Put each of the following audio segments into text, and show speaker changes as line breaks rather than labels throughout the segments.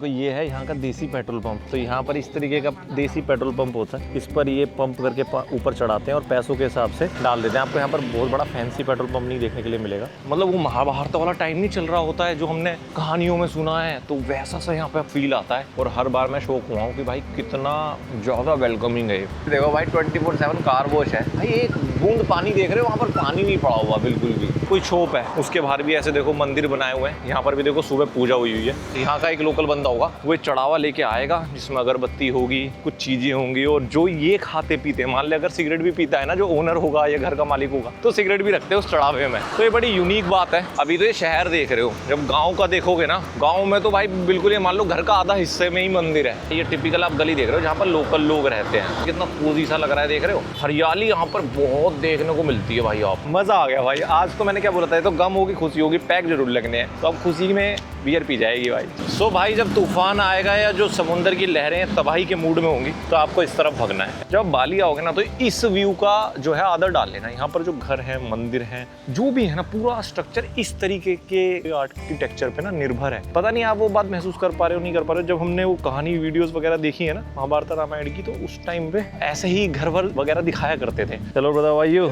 तो ये है यहाँ का देसी पेट्रोल पंप। तो यहाँ पर इस तरीके का देसी पेट्रोल पंप होता है। इस पर ये पंप करके ऊपर चढ़ाते हैं और पैसों के हिसाब से डाल देते हैं। आपको यहाँ पर बहुत बड़ा फैंसी पेट्रोल पंप नहीं देखने के लिए मिलेगा। मतलब वो महाभारत वाला टाइम नहीं चल रहा होता है जो हमने कहानियों में सुना है, तो वैसा सा यहाँ पे फील आता है। और हर बार मैं शौक हुआ हूँ कि भाई कितना ज़्यादा वेलकमिंग है। देखो भाई 24/7 कार वॉश है भाई। एक बूंद पानी देख रहे हो, वहाँ पर पानी नहीं पड़ा हुआ बिल्कुल भी। कोई शॉप है, उसके बाहर भी ऐसे देखो मंदिर बनाए हुए हैं। यहाँ पर भी देखो सुबह पूजा हुई है। यहाँ का एक लोकल बंदा होगा, वो चढ़ावा लेके आएगा जिसमें अगरबत्ती होगी, कुछ चीजें होंगी। और जो ये खाते पीते, मान ले अगर सिगरेट भी पीता है ना जो ओनर होगा या घर का मालिक होगा, तो सिगरेट भी रखते हैं उस चढ़ावे में। तो ये बड़ी यूनिक बात है। अभी तो ये शहर देख रहे हो, जब गाँव का देखोगे ना, गाँव में तो भाई बिल्कुल ये मान लो घर का आधा हिस्से में ही मंदिर है। ये टिपिकल आप गली देख रहे हो जहाँ पर लोकल लोग रहते हैं। कितना कोजी सा लग रहा है, देख रहे हो। हरियाली यहाँ पर बहुत देखने को मिलती है भाई। आप मजा आ गया भाई। आज तो मैंने क्या बोला था, तो गम होगी खुशी होगी, पैक जरूर लगने हैं। तो अब खुशी में बियर पी जाएगी भाई। सो भाई जब तूफान आएगा या जो समुद्र की लहरें तबाही के मूड में होंगी, तो आपको इस तरफ भगना है। जब बाली आओगे ना, तो इस व्यू का जो है आदर डाल लेना। यहाँ पर जो घर है, मंदिर है, जो भी है ना, पूरा स्ट्रक्चर इस तरीके के आर्किटेक्चर पे ना निर्भर है। पता नहीं आप वो बात महसूस कर पा रहे हो नहीं कर पा रहे हो। जब हमने वो कहानी वीडियोस वगैरह देखी है ना महाभारत रामायण की, तो उस टाइम पे ऐसे ही घर वगैरह दिखाया करते थे। चलो ब्रदर, वायु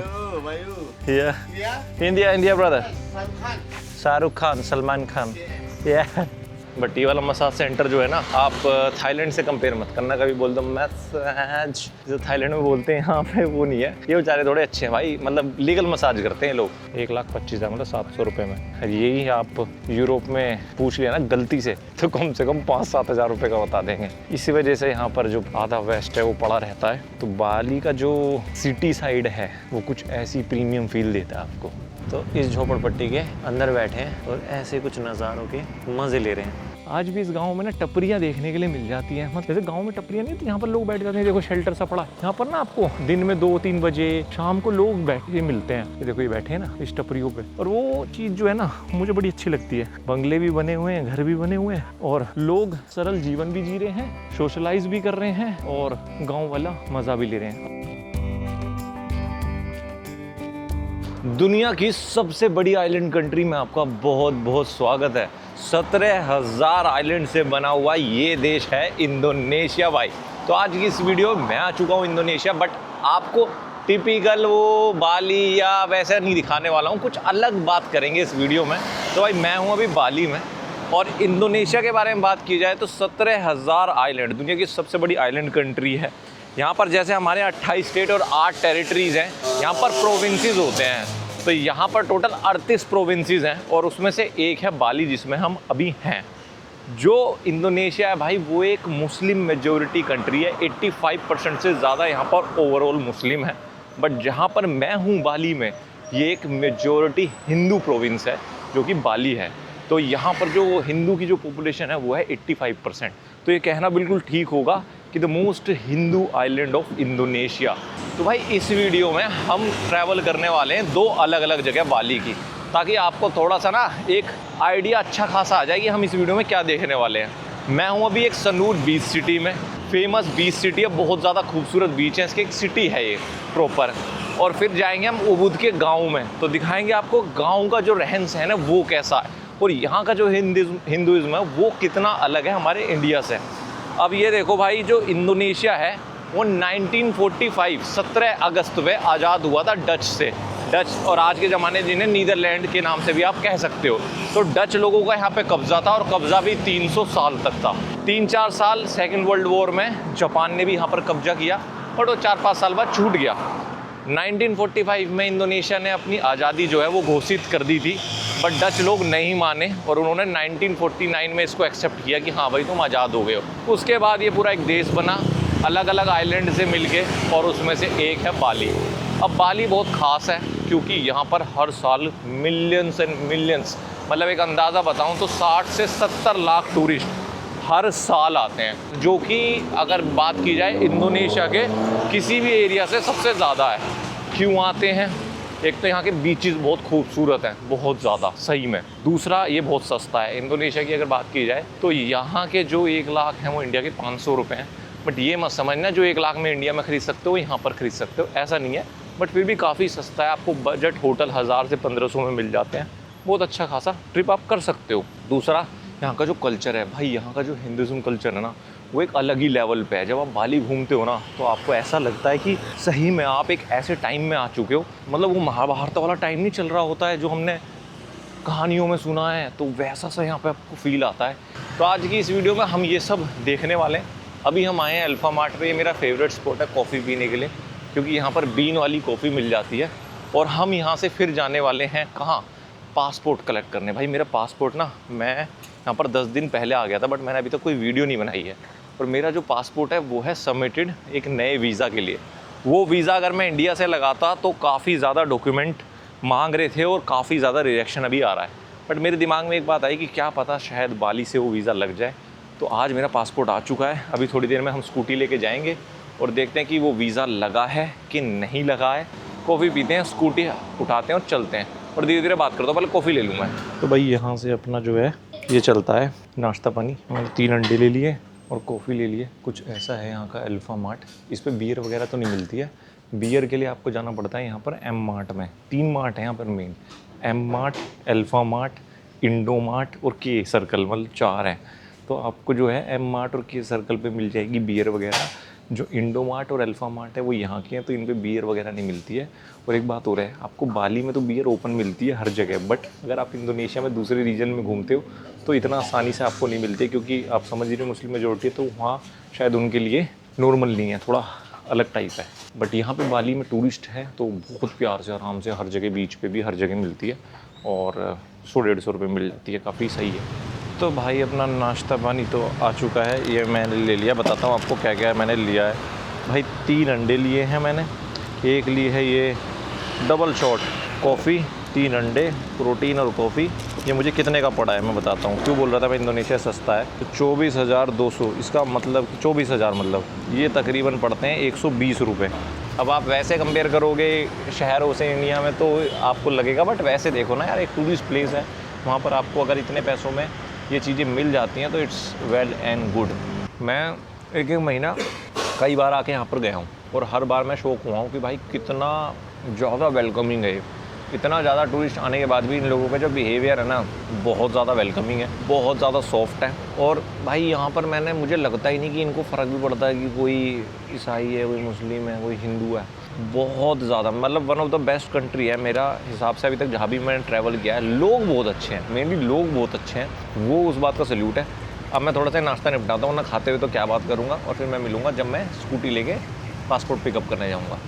India brother, Shahrukh Khan, Salman Khan. But ये वाला मसाज सेंटर जो है ना, आप थाईलैंड से कंपेयर मत करना। कभी बोल दो मसाज जो थाईलैंड में बोलते हैं, यहाँ पे वो नहीं है। ये बेचारे थोड़े अच्छे हैं भाई, मतलब लीगल मसाज करते हैं लोग। 1,25,000 मतलब 700 रुपये में। यही आप यूरोप में पूछ लिया ना गलती से, तो कम से कम 5-7 हज़ार रुपये का बता देंगे। इसी वजह से यहाँ पर जो आधा वेस्ट है वो पड़ा रहता है। तो बाली का जो सिटी साइड है वो कुछ ऐसी प्रीमियम फील देता है आपको। तो इस झोपड़पट्टी के अंदर बैठे हैं और ऐसे कुछ नज़ारों के मज़े ले रहे हैं। आज भी इस गांव में ना टपरियां देखने के लिए मिल जाती हैं। मतलब जैसे गांव में टपरियां नहीं, तो यहाँ पर लोग बैठ जाते हैं। देखो शेल्टर सा पड़ा यहाँ पर ना, आपको दिन में 2-3 बजे शाम को लोग बैठ के मिलते हैं। ये देखो ये बैठे हैं ना इस टपरियों पे। और वो चीज़ जो है ना मुझे बड़ी अच्छी लगती है। बंगले भी बने हुए हैं, घर भी बने हुए हैं, और लोग सरल जीवन भी जी रहे हैं, सोशलाइज भी कर रहे हैं, और गाँव वाला मज़ा भी ले रहे हैं। दुनिया की सबसे बड़ी आइलैंड कंट्री में आपका बहुत बहुत स्वागत है। 17,000 आइलैंड से बना हुआ ये देश है इंडोनेशिया भाई। तो आज की इस वीडियो में मैं आ चुका हूँ इंडोनेशिया, बट आपको टिपिकल वो बाली या वैसा नहीं दिखाने वाला हूँ। कुछ अलग बात करेंगे इस वीडियो में। तो भाई मैं हूँ अभी बाली में, और इंडोनेशिया के बारे में बात की जाए तो 17,000 आइलैंड, दुनिया की सबसे बड़ी आइलैंड कंट्री है। यहाँ पर जैसे हमारे 28 स्टेट और 8 टेरिटरीज़ हैं, यहाँ पर प्रोविंसेस होते हैं। तो यहाँ पर टोटल 38 प्रोविंसेस हैं, और उसमें से एक है बाली जिसमें हम अभी हैं। जो इंडोनेशिया है भाई वो एक मुस्लिम मेजॉरिटी कंट्री है। 85% से ज़्यादा यहाँ पर ओवरऑल मुस्लिम है। बट जहाँ पर मैं हूँ बाली में, ये एक मेजॉरिटी हिंदू प्रोविंस है जो कि बाली है। तो यहाँ पर जो हिंदू की जो पॉपुलेशन है वो है 85%। तो ये कहना बिल्कुल ठीक होगा कि the most Hindu island of Indonesia. तो भाई इस वीडियो में हम ट्रैवल करने वाले हैं 2 अलग अलग जगह बाली की, ताकि आपको थोड़ा सा ना एक आइडिया अच्छा खासा आ जाए कि हम इस वीडियो में क्या देखने वाले हैं। मैं हूँ अभी एक सनूर बीच सिटी में। फेमस बीच सिटी है, बहुत ज़्यादा खूबसूरत बीच है, इसकी एक सिटी है ये प्रॉपर। और फिर जाएंगे हम उबुद के गाँव में, तो दिखाएंगे आपको गाँव का जो रहन सहन है वो कैसा है, और यहाँ का जो हिंदुज़्म है वो कितना अलग है हमारे इंडिया से। अब ये देखो भाई, जो इंडोनेशिया है वो 1945 17 अगस्त में आज़ाद हुआ था डच से। डच, और आज के ज़माने जिन्हें नीदरलैंड के नाम से भी आप कह सकते हो। तो डच लोगों का यहाँ पे कब्ज़ा था, और कब्ज़ा भी 300 साल तक था। 3-4 साल सेकेंड वर्ल्ड वॉर में जापान ने भी यहाँ पर कब्जा किया, बट वो 4-5 साल बाद छूट गया। 1945 में इंडोनेशिया ने अपनी आज़ादी जो है वो घोषित कर दी थी, बट डच लोग नहीं माने, और उन्होंने 1949 में इसको एक्सेप्ट किया कि हाँ भाई तुम आज़ाद हो गए हो। उसके बाद ये पूरा एक देश बना, अलग अलग आइलैंड से मिलके, और उसमें से एक है बाली। अब बाली बहुत ख़ास है क्योंकि यहाँ पर हर साल मिलियंस एंड मिलियंस, मतलब एक अंदाज़ा बताऊँ तो 60 से 70 लाख टूरिस्ट हर साल आते हैं, जो कि अगर बात की जाए इंडोनेशिया के किसी भी एरिया से सबसे ज़्यादा है। क्यों आते हैं? एक तो यहाँ के बीचेस बहुत खूबसूरत हैं, बहुत ज़्यादा सही में। दूसरा ये बहुत सस्ता है। इंडोनेशिया की अगर बात की जाए तो यहाँ के जो 1 लाख हैं वो इंडिया के 500 रुपये हैं। बट ये मत समझना जो 1 लाख में इंडिया में ख़रीद सकते हो यहाँ पर ख़रीद सकते हो, ऐसा नहीं है। बट फिर भी काफ़ी सस्ता है। आपको बजट होटल 1000 से 1500 में मिल जाते हैं। बहुत अच्छा खासा ट्रिप आप कर सकते हो। दूसरा यहाँ का जो कल्चर है भाई, यहाँ का जो हिंदुज़्म कल्चर है ना, वो एक अलग ही लेवल पे है। जब आप बाली घूमते हो ना तो आपको ऐसा लगता है कि सही में आप एक ऐसे टाइम में आ चुके हो, मतलब वो महाभारत वाला टाइम नहीं चल रहा होता है जो हमने कहानियों में सुना है, तो वैसा सा यहाँ पे आपको फील आता है। तो आज की इस वीडियो में हम ये सब देखने वाले हैं। अभी हम आए हैं अल्फ़ा मार्ट पे। ये मेरा फेवरेट स्पॉट है कॉफ़ी पीने के लिए, क्योंकि यहाँ पर बीन वाली कॉफ़ी मिल जाती है। और हम यहाँ से फिर जाने वाले हैं कहाँ, पासपोर्ट कलेक्ट करने। भाई मेरा पासपोर्ट ना, मैं यहाँ पर 10 दिन पहले आ गया था, बट मैंने अभी तक कोई वीडियो नहीं बनाई है। और मेरा जो पासपोर्ट है वो है सबमिटेड एक नए वीज़ा के लिए। वो वीज़ा अगर मैं इंडिया से लगाता तो काफ़ी ज़्यादा डॉक्यूमेंट मांग रहे थे और काफ़ी ज़्यादा रिजेक्शन अभी आ रहा है। बट मेरे दिमाग में एक बात आई कि क्या पता शायद बाली से वो वीज़ा लग जाए। तो आज मेरा पासपोर्ट आ चुका है। अभी थोड़ी देर में हम स्कूटी लेके जाएंगे और देखते हैं कि वो वीज़ा लगा है कि नहीं लगा है। कॉफ़ी पीते हैं, स्कूटी उठाते हैं और चलते हैं, और धीरे धीरे बात करता हूँ। पहले कॉफ़ी ले लूँ मैं। तो भाई यहाँ से अपना जो है ये चलता है नाश्ता पानी। मैंने 3 अंडे ले लिए और कॉफ़ी ले लिए। कुछ ऐसा है यहाँ का अल्फ़ा मार्ट। इस पर बियर वगैरह तो नहीं मिलती है। बियर के लिए आपको जाना पड़ता है यहाँ पर एम मार्ट में। 3 मार्ट है यहाँ पर main, M mart, alpha mart, Indo mart और के सर्कल, मतलब 4 हैं। तो आपको जो है एम मार्ट और के सर्कल पे मिल जाएगी बियर वगैरह। जो इंडो मार्ट और अल्फ़ा मार्ट है वो यहाँ की हैं, तो इन पे बियर वगैरह नहीं मिलती है। और एक बात और है, आपको बाली में तो बियर ओपन मिलती है हर जगह, बट अगर आप इंडोनेशिया में दूसरे रीजन में घूमते हो तो इतना आसानी से आपको नहीं मिलती, क्योंकि आप समझ रहे हो मुस्लिम मेजोरिटी है, तो वहाँ शायद उनके लिए नॉर्मल नहीं है, थोड़ा अलग टाइप है। बट यहाँ पे बाली में टूरिस्ट है तो बहुत प्यार से आराम से हर जगह, बीच पे भी हर जगह मिलती है, और 100-150 रुपये मिल जाती है, काफ़ी सही है। तो भाई अपना नाश्ता पानी तो आ चुका है, ये मैंने ले लिया। बताता हूँ आपको क्या क्या मैंने लिया है। भाई 3 अंडे लिए हैं मैंने, एक ली है ये डबल शॉट कॉफ़ी, 3 अंडे, प्रोटीन और कॉफ़ी। ये मुझे कितने का पड़ा है मैं बताता हूँ। क्यों बोल रहा था मैं इंडोनेशिया सस्ता है, तो 24,200, इसका मतलब 24,000, मतलब ये तकरीबन पड़ते हैं 120 रुपये। अब आप वैसे कंपेयर करोगे शहरों से इंडिया में तो आपको लगेगा, बट वैसे देखो ना यार, एक टूरिस्ट प्लेस है, वहाँ पर आपको अगर इतने पैसों में ये चीज़ें मिल जाती हैं तो इट्स वेल एंड गुड। मैं एक महीना कई बार आके यहाँ पर गया हूँ और हर बार मैं शौक हुआ हूँ कि भाई कितना ज़्यादा वेलकमिंग है। इतना ज़्यादा टूरिस्ट आने के बाद भी इन लोगों का जो बिहेवियर है ना, बहुत ज़्यादा वेलकमिंग है, बहुत ज़्यादा सॉफ्ट है। और भाई यहाँ पर मुझे लगता ही नहीं कि इनको फ़र्क भी पड़ता है कि कोई ईसाई है, कोई मुस्लिम है, कोई हिंदू है। बहुत ज़्यादा, मतलब one of the best country है मेरा हिसाब से अभी तक जहाँ भी मैंने ट्रैवल किया है। लोग बहुत अच्छे हैं, मेनली लोग बहुत अच्छे हैं, वो उस बात का सल्यूट है। अब मैं थोड़ा सा नाश्ता निपटाता हूँ ना, खाते हुए तो क्या बात करूँगा, और फिर मैं मिलूँगा जब मैं स्कूटी लेके पासपोर्ट पिकअप करने जाऊँगा।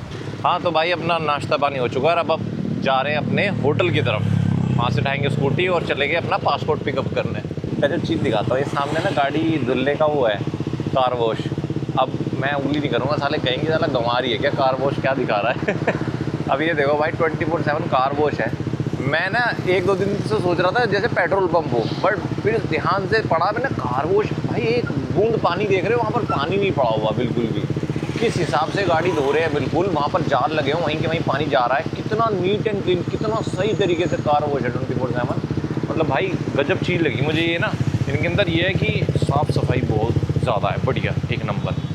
हाँ तो भाई अपना नाश्ता पानी हो चुका है, अब जा रहे हैं अपने होटल की तरफ। वहाँ से उठाएंगे स्कूटी और चलेंगे अपना पासपोर्ट पिकअप करने। पहले चीज़ दिखाता हूँ, ये सामने ना गाड़ी धुलने का वो है, कार वॉश। अब मैं उंगली नहीं करूँगा, साले कहेंगे साला गंवा रही है क्या, कार वॉश क्या दिखा रहा है। अब ये देखो भाई 24/7 कार वॉश है। मैं ना 1-2 दिन से सोच रहा था जैसे पेट्रोल पंप हो, बट फिर ध्यान से पढ़ा मैंने, कार वॉश। भाई एक बूंद पानी देख रहे हो, वहाँ पर पानी नहीं पड़ा हुआ बिल्कुल भी। किस हिसाब से गाड़ी धो रहे हैं, बिल्कुल वहाँ पर जार लगे हो, वहीं के वहीं पानी जा रहा है। कितना नीट एंड क्लीन, कितना सही तरीके से कार वॉश है 24/7। मतलब भाई गजब चीज़ लगी मुझे ये ना। इनके अंदर ये है कि साफ़ सफाई बहुत ज़्यादा है, बढ़िया, एक नंबर।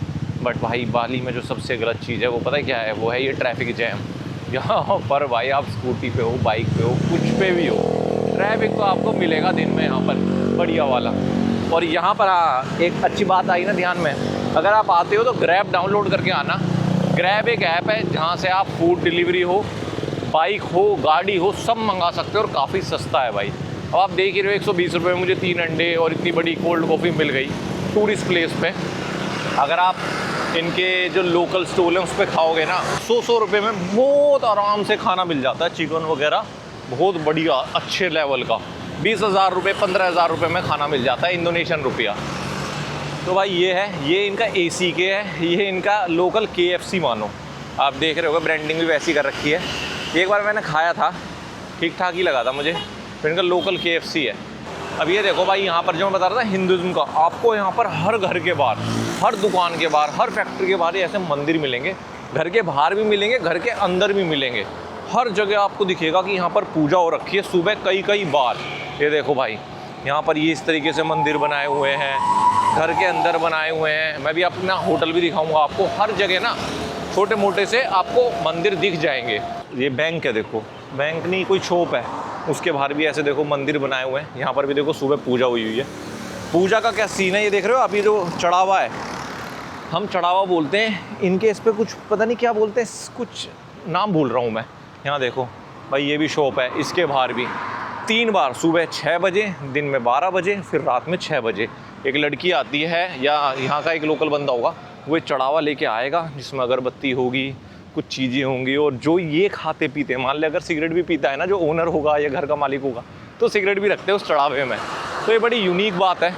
बट भाई बाली में जो सबसे गलत चीज़ है वो पता है क्या है, वो है ये ट्रैफिक जैम। यहाँ पर भाई आप स्कूटी पे हो, बाइक पे हो, कुछ पे भी हो, ट्रैफिक तो आपको मिलेगा दिन में यहाँ पर, बढ़िया वाला। और यहाँ पर हाँ एक अच्छी बात आई ना ध्यान में, अगर आप आते हो तो ग्रैब डाउनलोड करके आना। ग्रैब एक ऐप है जहाँ से आप फूड डिलीवरी हो, बाइक हो, गाड़ी हो, सब मंगा सकते हो और काफ़ी सस्ता है भाई। अब आप देख ही रहे हो 120 रुपये में मुझे 3 अंडे और इतनी बड़ी कोल्ड कॉफ़ी मिल गई टूरिस्ट प्लेस पे। अगर आप इनके जो लोकल स्टॉल हैं उस पर खाओगे ना, 100 रुपये में बहुत आराम से खाना मिल जाता है, चिकन वगैरह बहुत बढ़िया अच्छे लेवल का। 20,000 रुपये 15,000 रुपये में खाना मिल जाता है इंडोनेशियन रुपया। तो भाई ये है, ये इनका ACK है, ये इनका लोकल KFC मानो। आप देख रहे होगे ब्रांडिंग भी वैसी कर रखी है। एक बार मैंने खाया था, ठीक ठाक ही लगा था मुझे। फिर इनका लोकल KFC है। अब ये देखो भाई, यहाँ पर जो मैं बता रहा था हिंदुज़्म का, आपको यहाँ पर हर घर के बाहर, हर दुकान के बाहर, हर फैक्ट्री के बाहर ऐसे मंदिर मिलेंगे। घर के बाहर भी मिलेंगे, घर के अंदर भी मिलेंगे। हर जगह आपको दिखेगा कि यहाँ पर पूजा हो रखी है सुबह कई बार। ये देखो भाई, यहाँ पर ये इस तरीके से मंदिर बनाए हुए हैं, घर के अंदर बनाए हुए हैं। मैं भी अपना होटल भी दिखाऊंगा आपको। हर जगह ना छोटे मोटे से आपको मंदिर दिख जाएंगे। ये बैंक है, देखो बैंक नहीं कोई शॉप है। उसके बाहर भी ऐसे देखो मंदिर बनाए हुए हैं। यहाँ पर भी देखो सुबह पूजा हुई है। पूजा का क्या सीन है ये देख रहे हो आप, ये जो चढ़ावा है, हम चढ़ावा बोलते हैं इनके, इस पर कुछ पता नहीं क्या बोलते हैं, कुछ नाम भूल रहा हूँ मैं। यहाँ देखो भाई ये भी शॉप है, इसके बाहर भी 3 बार, सुबह 6 बजे, दिन में 12 बजे, फिर रात में 6 बजे एक लड़की आती है या यहाँ का एक लोकल बंदा होगा, वो चढ़ावा लेके आएगा जिसमें अगरबत्ती होगी, कुछ चीज़ें होंगी, और जो ये खाते पीते हैं, मान ले अगर सिगरेट भी पीता है ना जो ओनर होगा या घर का मालिक होगा, तो सिगरेट भी रखते हैं उस चढ़ावे में। तो ये बड़ी यूनिक बात है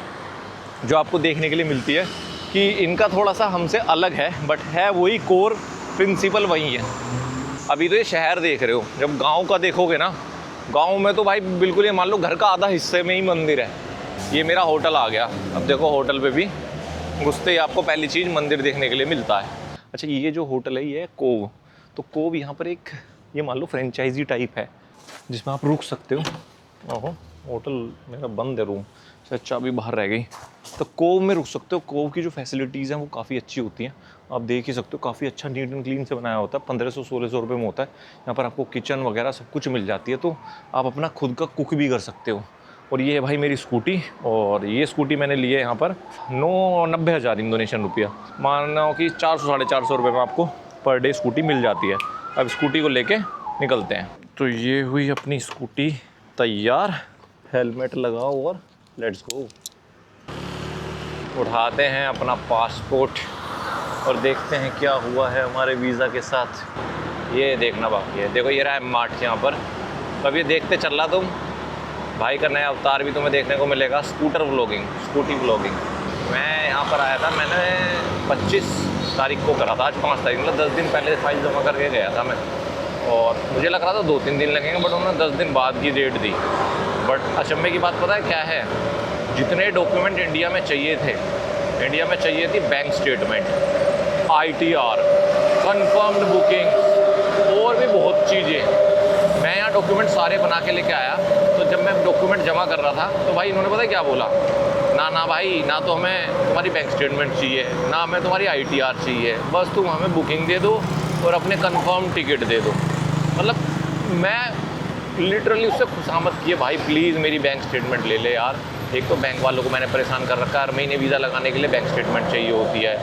जो आपको देखने के लिए मिलती है कि इनका थोड़ा सा हमसे अलग है, बट है वही, कोर प्रिंसिपल वही है। अभी तो ये शहर देख रहे हो, जब गांव का देखोगे ना, गांव में तो भाई बिल्कुल ये मान लो घर का आधा हिस्से में ही मंदिर है। ये मेरा होटल आ गया, अब देखो होटल पे भी घुसते ही आपको पहली चीज़ मंदिर देखने के लिए मिलता है। अच्छा ये जो होटल है ये है कोव, तो कोव यहाँ पर एक ये मान लो फ्रेंचाइजी टाइप है जिसमें आप रुक सकते हो। ओहो होटल मेरा बंद है रूम, शायद चाबी बाहर रह गई। तो कोव में रुक सकते हो। कोव की जो फैसिलिटीज़ हैं वो काफ़ी अच्छी होती हैं, आप देख ही सकते हो, काफ़ी अच्छा नीट एंड क्लीन से बनाया होता है। 1500-1600 रुपये में होता है। यहाँ पर आपको किचन वगैरह सब कुछ मिल जाती है, तो आप अपना खुद का कुक भी कर सकते हो। और ये है भाई मेरी स्कूटी, और ये स्कूटी मैंने ली है यहाँ पर 90 हज़ार इंडोनेशियन रुपया, मानो कि 400-450 रुपये में आपको पर डे स्कूटी मिल जाती है। अब स्कूटी को लेके निकलते हैं। तो ये हुई अपनी स्कूटी तैयार, हेलमेट लगाओ और लेट्स गो। उठाते हैं अपना पासपोर्ट और देखते हैं क्या हुआ है हमारे वीज़ा के साथ। ये देखना बाकी है। देखो ये रहा है मार्ट यहाँ पर। तो अब ये देखते चल रहा तुम, भाई का नया अवतार भी तुम्हें देखने को मिलेगा, स्कूटर व्लॉगिंग, स्कूटी व्लॉगिंग। मैं यहाँ पर आया था, मैंने 25 तारीख को करा था, आज 5 तारीख, मतलब 10 दिन पहले फाइल जमा करके गया था मैं। और मुझे लग रहा था 2-3 दिन लगेंगे, बट उन्होंने 10 दिन बाद की डेट दी। बट अचंभे की बात पता है क्या है, जितने डॉक्यूमेंट इंडिया में चाहिए थे, इंडिया में चाहिए थी bank statement, ITR, confirmed booking और भी बहुत चीज़ें, मैं यहाँ डॉक्यूमेंट सारे बना के लेके आया। तो जब मैं डॉक्यूमेंट जमा कर रहा था तो भाई इन्होंने पता है क्या बोला, ना भाई, ना तो हमें तुम्हारी बैंक स्टेटमेंट चाहिए, ना हमें तुम्हारी ITR चाहिए, बस तुम हमें बुकिंग दे दो और अपने कन्फर्म टिकट दे दो। मतलब मैं लिटरली उससे खुशामद किए, भाई प्लीज़ मेरी बैंक स्टेटमेंट ले ले यार। एक तो बैंक वालों को मैंने परेशान कर रखा है, हर महीने वीज़ा लगाने के लिए बैंक स्टेटमेंट चाहिए होती है,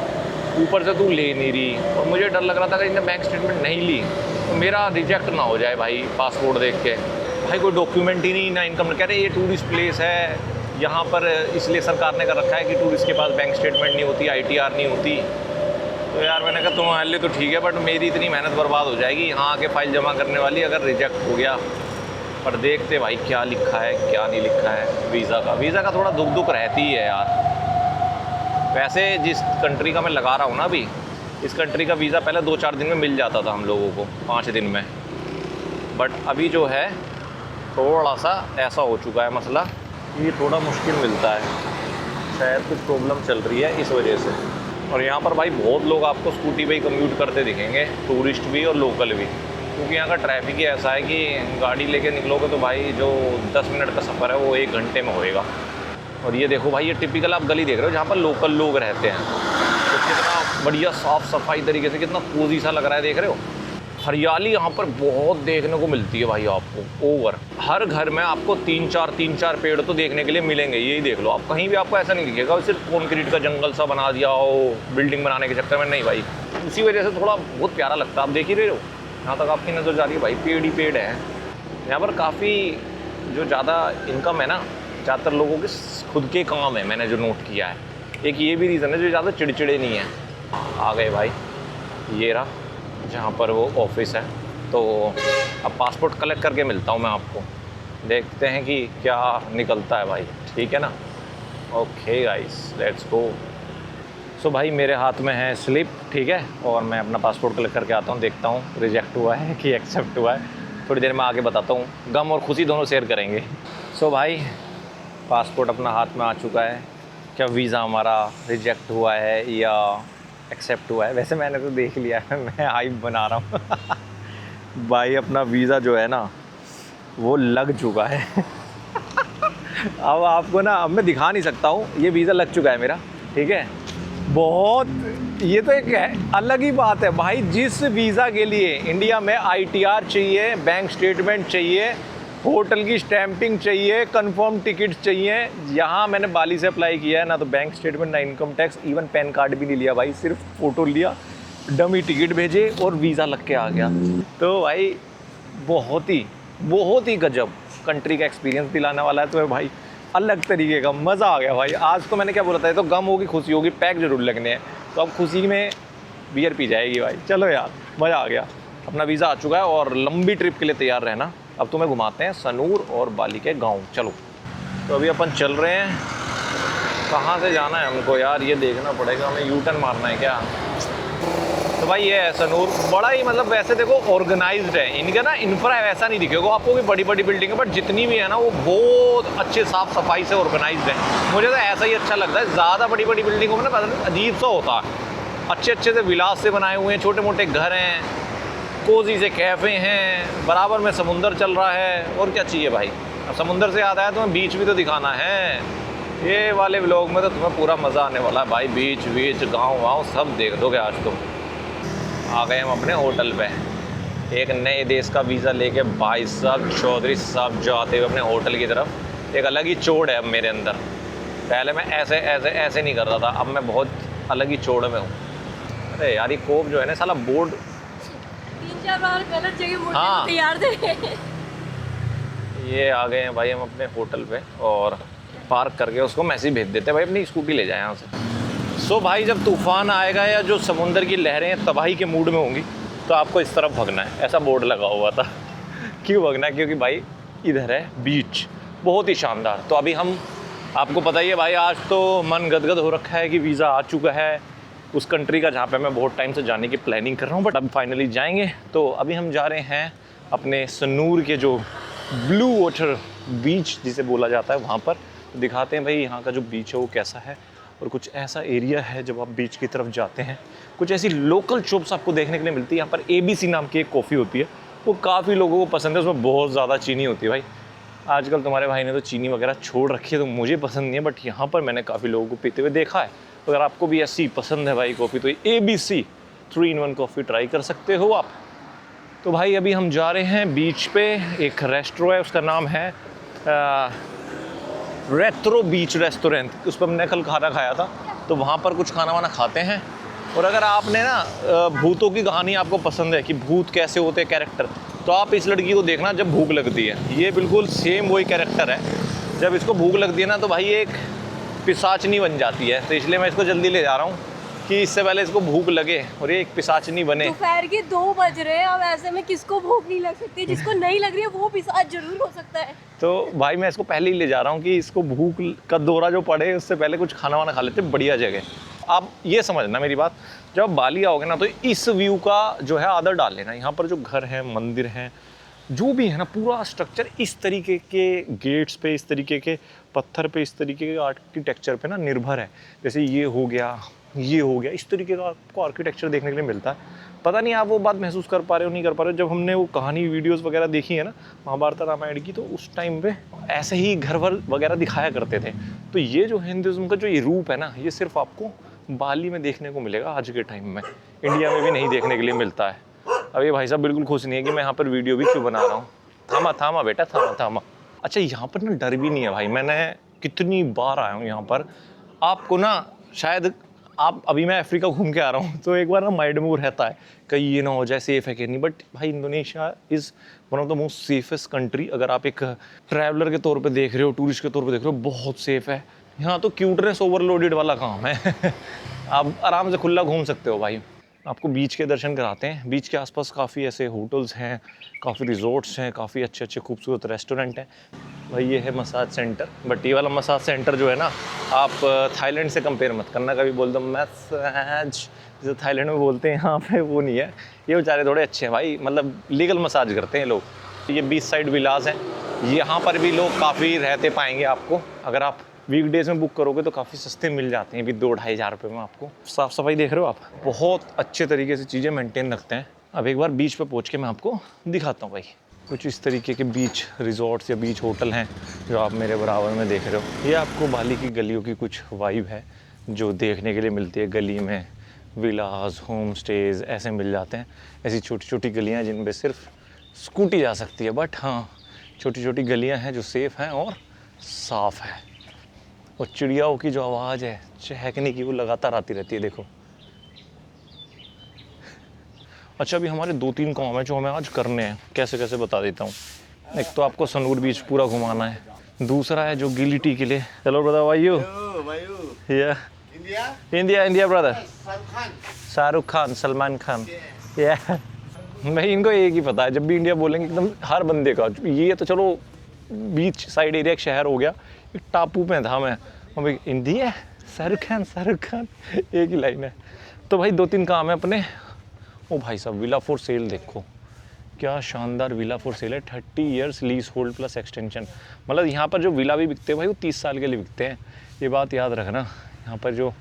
ऊपर से तू ले नहीं रही। और मुझे डर लग रहा था कि इसने बैंक स्टेटमेंट नहीं ली तो मेरा रिजेक्ट ना हो जाए भाई पासपोर्ट देख के। भाई कोई डॉक्यूमेंट ही नहीं, ना इनकम। कह रहे ये टूरिस्ट प्लेस है, यहाँ पर इसलिए सरकार ने कर रखा है कि टूरिस्ट के पास बैंक स्टेटमेंट नहीं होती, ITR नहीं होती। तो यार मैंने कहा तुम्हारे लिए तो ठीक है, बट मेरी इतनी मेहनत बर्बाद हो जाएगी यहाँ आके फाइल जमा करने वाली, अगर रिजेक्ट हो गया। पर देखते भाई क्या लिखा है क्या नहीं लिखा है। वीज़ा का थोड़ा दुख रहती ही है यार। वैसे जिस कंट्री का मैं लगा रहा हूँ ना अभी, इस कंट्री का वीज़ा पहले 2-4 दिन में मिल जाता था हम लोगों को, 5 दिन में। बट अभी जो है थोड़ा सा ऐसा हो चुका है मसला, ये थोड़ा मुश्किल मिलता है, शायद कुछ प्रॉब्लम चल रही है इस वजह से। और यहाँ पर भाई बहुत लोग आपको स्कूटी पे ही कम्यूट करते दिखेंगे, टूरिस्ट भी और लोकल भी, क्योंकि यहाँ का ट्रैफिक ही ऐसा है कि गाड़ी लेके निकलोगे तो भाई जो 10 मिनट का सफ़र है वो 1 घंटे में होएगा। और ये देखो भाई, ये टिपिकल आप गली देख रहे हो जहाँ पर लोकल लोग रहते हैं, तो कितना बढ़िया साफ़ सफाई तरीके से, कितना कोजी सा लग रहा है, देख रहे हो। हरियाली यहाँ पर बहुत देखने को मिलती है भाई आपको, ओवर। हर घर में आपको 3-4 पेड़ तो देखने के लिए मिलेंगे, यही देख लो आप। कहीं भी आपको ऐसा नहीं दिखेगा सिर्फ कंक्रीट का जंगल सा बना दिया हो बिल्डिंग बनाने के चक्कर में, नहीं भाई। उसी वजह से थोड़ा बहुत प्यारा लगता है। आप देख ही रहे हो यहाँ तक आपकी नज़र जा रही है भाई, पेड़ ही पेड़ है यहाँ पर। काफ़ी जो ज़्यादा इनकम है ना, ज़्यादातर लोगों के खुद के काम है, मैंने जो नोट किया है। एक ये भी रीज़न है जो ज़्यादा चिड़चिड़े नहीं है। आ गए भाई, ये रहा जहाँ पर वो ऑफिस है। तो अब पासपोर्ट कलेक्ट करके मिलता हूँ मैं आपको, देखते हैं कि क्या निकलता है भाई, ठीक है ना। Okay guys, let's go. So भाई मेरे हाथ में है स्लिप, ठीक है, और मैं अपना पासपोर्ट कलेक्ट करके आता हूँ, देखता हूँ रिजेक्ट हुआ है कि एक्सेप्ट हुआ है। थोड़ी देर में आगे बताता हूँ, गम और खुशी दोनों शेयर करेंगे। सो भाई पासपोर्ट अपना हाथ में आ चुका है। क्या वीज़ा हमारा रिजेक्ट हुआ है या एक्सेप्ट हुआ है? वैसे मैंने तो देख लिया है, मैं हाइप बना रहा हूँ। भाई अपना वीज़ा जो है ना वो लग चुका है। अब आपको ना, अब मैं दिखा नहीं सकता हूँ, ये वीज़ा लग चुका है मेरा, ठीक है। बहुत, ये तो एक अलग ही बात है भाई। जिस वीज़ा के लिए इंडिया में ITR चाहिए, बैंक स्टेटमेंट चाहिए, होटल की स्टैंपिंग चाहिए, कंफर्म टिकट चाहिए। यहाँ मैंने बाली से अप्लाई किया है, ना तो बैंक स्टेटमेंट ना income tax, even pan card भी नहीं लिया भाई, सिर्फ फ़ोटो लिया, डमी टिकट भेजे और वीज़ा लग के आ गया। तो भाई बहुत ही गजब कंट्री का एक्सपीरियंस दिलाने वाला है तुम्हें भाई, अलग तरीके का मज़ा आ गया भाई। आज तो मैंने क्या बोला था, ये तो गम होगी खुशी होगी, पैक जरूर लगने हैं। तो अब खुशी में बियर पी जाएगी भाई। चलो यार, मज़ा आ गया। अपना वीज़ा आ चुका है और लंबी ट्रिप के लिए तैयार रहना। अब तुम्हें घुमाते हैं सनूर और बाली के गांव। चलो, तो अभी अपन चल रहे हैं। कहाँ से जाना है हमको यार, ये देखना पड़ेगा। हमें यू टर्न मारना है क्या? तो भाई ये है सनूर। बड़ा ही मतलब वैसे देखो ऑर्गेनाइज्ड है इनका ना, इंफ्रा वैसा नहीं दिखेगा आपको कि बड़ी बड़ी बिल्डिंग है, बट जितनी भी है ना वो बहुत अच्छे साफ़ सफाई से ऑर्गेनाइज्ड है। मुझे तो ऐसा ही अच्छा लगता है। ज़्यादा बड़ी बड़ी बिल्डिंगों में ना अजीब सा होता है। अच्छे से विलास से बनाए हुए हैं, छोटे मोटे घर हैं, कोजी से कैफ़े हैं, बराबर में समुंदर चल रहा है। और क्या चाहिए भाई? अब समुंदर से याद आया तुम्हें बीच भी तो दिखाना है। ये वाले व्लॉग में तो तुम्हें पूरा मज़ा आने वाला है भाई। बीच गाँव सब देख दोगे आज तुम। आ गए हम अपने होटल पे। एक नए देश का वीज़ा लेके भाई साहब चौधरी साहब जाते हुए अपने होटल की तरफ। एक अलग ही चोड़ है अब मेरे अंदर। पहले मैं ऐसे नहीं कर रहा था, अब मैं बहुत अलग ही चोड़ में हूँ। अरे यार, ये कोप जो है ना साला बोर्ड
3-4 बार गलत जगह मुड़ने को तैयार थे।
ये आ गए हैं भाई हम अपने होटल पे और पार्क करके उसको मैसेज भेज देते हैं भाई अपनी स्कूटी ले जाए यहाँ से। सो भाई, जब तूफान आएगा या जो समुंदर की लहरें तबाही के मूड में होंगी तो आपको इस तरफ भगना है। ऐसा बोर्ड लगा हुआ था। क्यों भगना है? क्योंकि भाई इधर है बीच, बहुत ही शानदार। तो अभी हम, आपको पता ही है भाई, आज तो मन गदगद हो रखा है कि वीज़ा आ चुका है उस कंट्री का जहाँ पे मैं बहुत टाइम से जाने की प्लानिंग कर रहा हूँ, बट अब फाइनली जाएंगे। तो अभी हम जा रहे हैं अपने सनूर के जो ब्लू वाटर बीच जिसे बोला जाता है वहाँ पर। दिखाते हैं भाई यहाँ का जो बीच है वो कैसा है। और कुछ ऐसा एरिया है जब आप बीच की तरफ जाते हैं, कुछ ऐसी लोकल शॉप्स आपको देखने के लिए मिलती है। यहाँ पर ABC नाम की एक कॉफ़ी होती है, वो काफ़ी लोगों को पसंद है। उसमें बहुत ज़्यादा चीनी होती है भाई। आजकल तुम्हारे भाई ने तो चीनी वगैरह छोड़ रखी है, तो मुझे पसंद नहीं है, बट यहाँ पर मैंने काफ़ी लोगों को पीते हुए देखा है। अगर आपको भी ऐसी पसंद है भाई कॉफ़ी, तो ABC 3-in-1 कॉफ़ी ट्राई कर सकते हो आप। तो भाई अभी हम जा रहे हैं बीच पे। एक रेस्टोरेंट है, उसका नाम है रेट्रो बीच रेस्टोरेंट। उस पर हमने कल खाना खाया था, तो वहाँ पर कुछ खाना वाना खाते हैं। और अगर आपने ना भूतों की कहानी आपको पसंद है कि भूत कैसे होते हैं कैरेक्टर, तो आप इस लड़की को देखना जब भूख लगती है। ये बिल्कुल सेम वही कैरेक्टर है। जब इसको भूख लगती है ना तो भाई एक पिशाचनी बन जाती है। तो इसलिए मैं इसको जल्दी ले जा रहा हूँ कि इससे पहले इसको भूख लगे और ये एक पिशाचनी बने।
दोपहर के 2 बज रहे हैं, अब ऐसे में किसको भूख नहीं लग सकती? जिसको नहीं लग रही है वो पिशाच जरूर हो सकता है।
तो भाई मैं इसको पहले ही ले जा रहा हूँ कि इसको भूख का दौरा जो पड़े उससे पहले कुछ खाना वाना खा लेते, बढ़िया जगह। आप ये समझना मेरी बात, जब बाली आओगे ना तो इस व्यू का जो है आदर डाल लेना। यहाँ पर जो घर हैं, मंदिर हैं, जो भी है ना, पूरा स्ट्रक्चर इस तरीके के गेट्स पे, इस तरीके के पत्थर पे, इस तरीके के आर्किटेक्चर पे ना निर्भर है। जैसे ये हो गया, इस तरीके का आपको आर्किटेक्चर देखने के लिए मिलता है। पता नहीं आप वो बात महसूस कर पा रहे हो नहीं कर पा रहे हो। जब हमने वो कहानी वीडियोस वगैरह देखी है ना महाभारत रामायण की, तो उस टाइम पे ऐसे ही घर वर वगैरह दिखाया करते थे। तो ये जो हिंदुज़्म का जो ये रूप है ना, ये सिर्फ आपको बाली में देखने को मिलेगा आज के टाइम में। इंडिया में भी नहीं देखने के लिए मिलता है। अब ये भाई साहब बिल्कुल खुश नहीं है कि मैं यहाँ पर वीडियो भी क्यों बना रहा हूँ। थामा बेटा, थामा। अच्छा, यहाँ पर ना डर भी नहीं है भाई। मैंने कितनी बार आया हूँ यहाँ पर। आपको ना शायद आप, अभी मैं अफ्रीका घूम के आ रहा हूँ तो एक बार ना माइंड में वो रहता है कहीं ये ना हो जाए सेफ़ है कि नहीं। बट भाई Indonesia is one of the most safest country. अगर आप एक ट्रैवलर के तौर पे देख रहे हो, टूरिस्ट के तौर पे देख रहे हो, बहुत सेफ़ है। यहाँ तो क्यूटनेस ओवरलोडेड वाला काम है। आप आराम से खुला घूम सकते हो भाई। आपको बीच के दर्शन कराते हैं। बीच के आसपास काफ़ी ऐसे होटल्स हैं, काफ़ी रिजॉर्ट्स हैं, काफ़ी अच्छे खूबसूरत रेस्टोरेंट हैं। भाई ये है मसाज सेंटर, बट ये वाला मसाज सेंटर जो है ना, आप थाईलैंड से कंपेयर मत करना। कभी बोल दो मसाज जैसे थाईलैंड में बोलते हैं, यहाँ पे वो नहीं है। ये बेचारे थोड़े अच्छे हैं भाई, मतलब लीगल मसाज करते हैं लोग। ये बीच साइड विलास हैं, यहाँ पर भी लोग काफ़ी रहते पाएंगे आपको। अगर आप वीकडेज में बुक करोगे तो काफ़ी सस्ते मिल जाते हैं, भी 2-2.5 हज़ार रुपये में आपको। साफ़ सफाई देख रहे हो आप, बहुत अच्छे तरीके से चीज़ें मेंटेन रखते हैं। अब एक बार बीच पे पहुंच के मैं आपको दिखाता हूँ भाई। कुछ इस तरीके के बीच रिजॉर्ट्स या बीच होटल हैं जो आप मेरे बराबर में देख रहे हो। ये आपको बाली की गलियों की कुछ वाइब है जो देखने के लिए मिलती है। गली में विलास, होम स्टेज ऐसे मिल जाते हैं। ऐसी छोटी छोटी गलियाँ जिन पर सिर्फ स्कूटी जा सकती है, बट हाँ छोटी छोटी गलियां हैं जो सेफ़ हैं और साफ़ है। और चिड़ियाओं की जो आवाज़ है चहकने की, वो लगातार आती रहती है। देखो। अच्छा, अभी हमारे 2-3 काम हैं जो हमें आज करने हैं। कैसे कैसे बता देता हूँ। एक तो आपको सनूर बीच पूरा घुमाना है, दूसरा है जो गिली टी के लिए। Hello brother, how are you? या इंडिया ब्रदर। शाहरुख खान, सलमान खान। या भाई इनको एक ही पता है, जब भी इंडिया बोलेंगे एकदम हर बंदे का। ये तो चलो बीच साइड एरिया एक शहर हो गया, एक टापू पे था मैं, और भाई इंडिया शाहरुख खान एक ही लाइन है। तो भाई 2-3 काम है अपने। ओ भाई साहब, विला फॉर सेल देखो, क्या शानदार विला फॉर सेल है। 30 years lease hold plus extension. मतलब यहाँ पर जो विला भी बिकते हैं भाई वो 30 साल के लिए बिकते हैं। ये बात याद रखना। यहाँ पर जो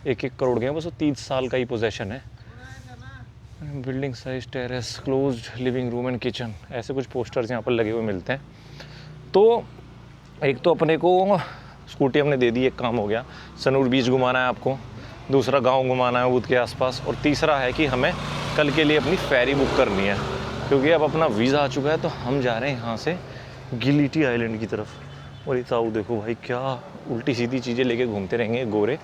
1-1 करोड़ के हैं बस वो 30 साल का ही पोजेशन है। Building size, terrace, closed living room and kitchen, ऐसे कुछ पोस्टर्स यहाँ पर लगे हुए मिलते हैं। तो एक तो अपने को स्कूटी हमने दे दी, एक काम हो गया। सनूर बीच घुमाना है आपको, दूसरा गांव घुमाना है उबूद के आसपास, और तीसरा है कि हमें कल के लिए अपनी फेरी बुक करनी है, क्योंकि अब अपना वीज़ा आ चुका है। तो हम जा रहे हैं यहाँ से गिली टी आइलैंड की तरफ। और ये ताऊ देखो भाई, क्या उल्टी सीधी चीज़ें लेके घूमते रहेंगे गोरे।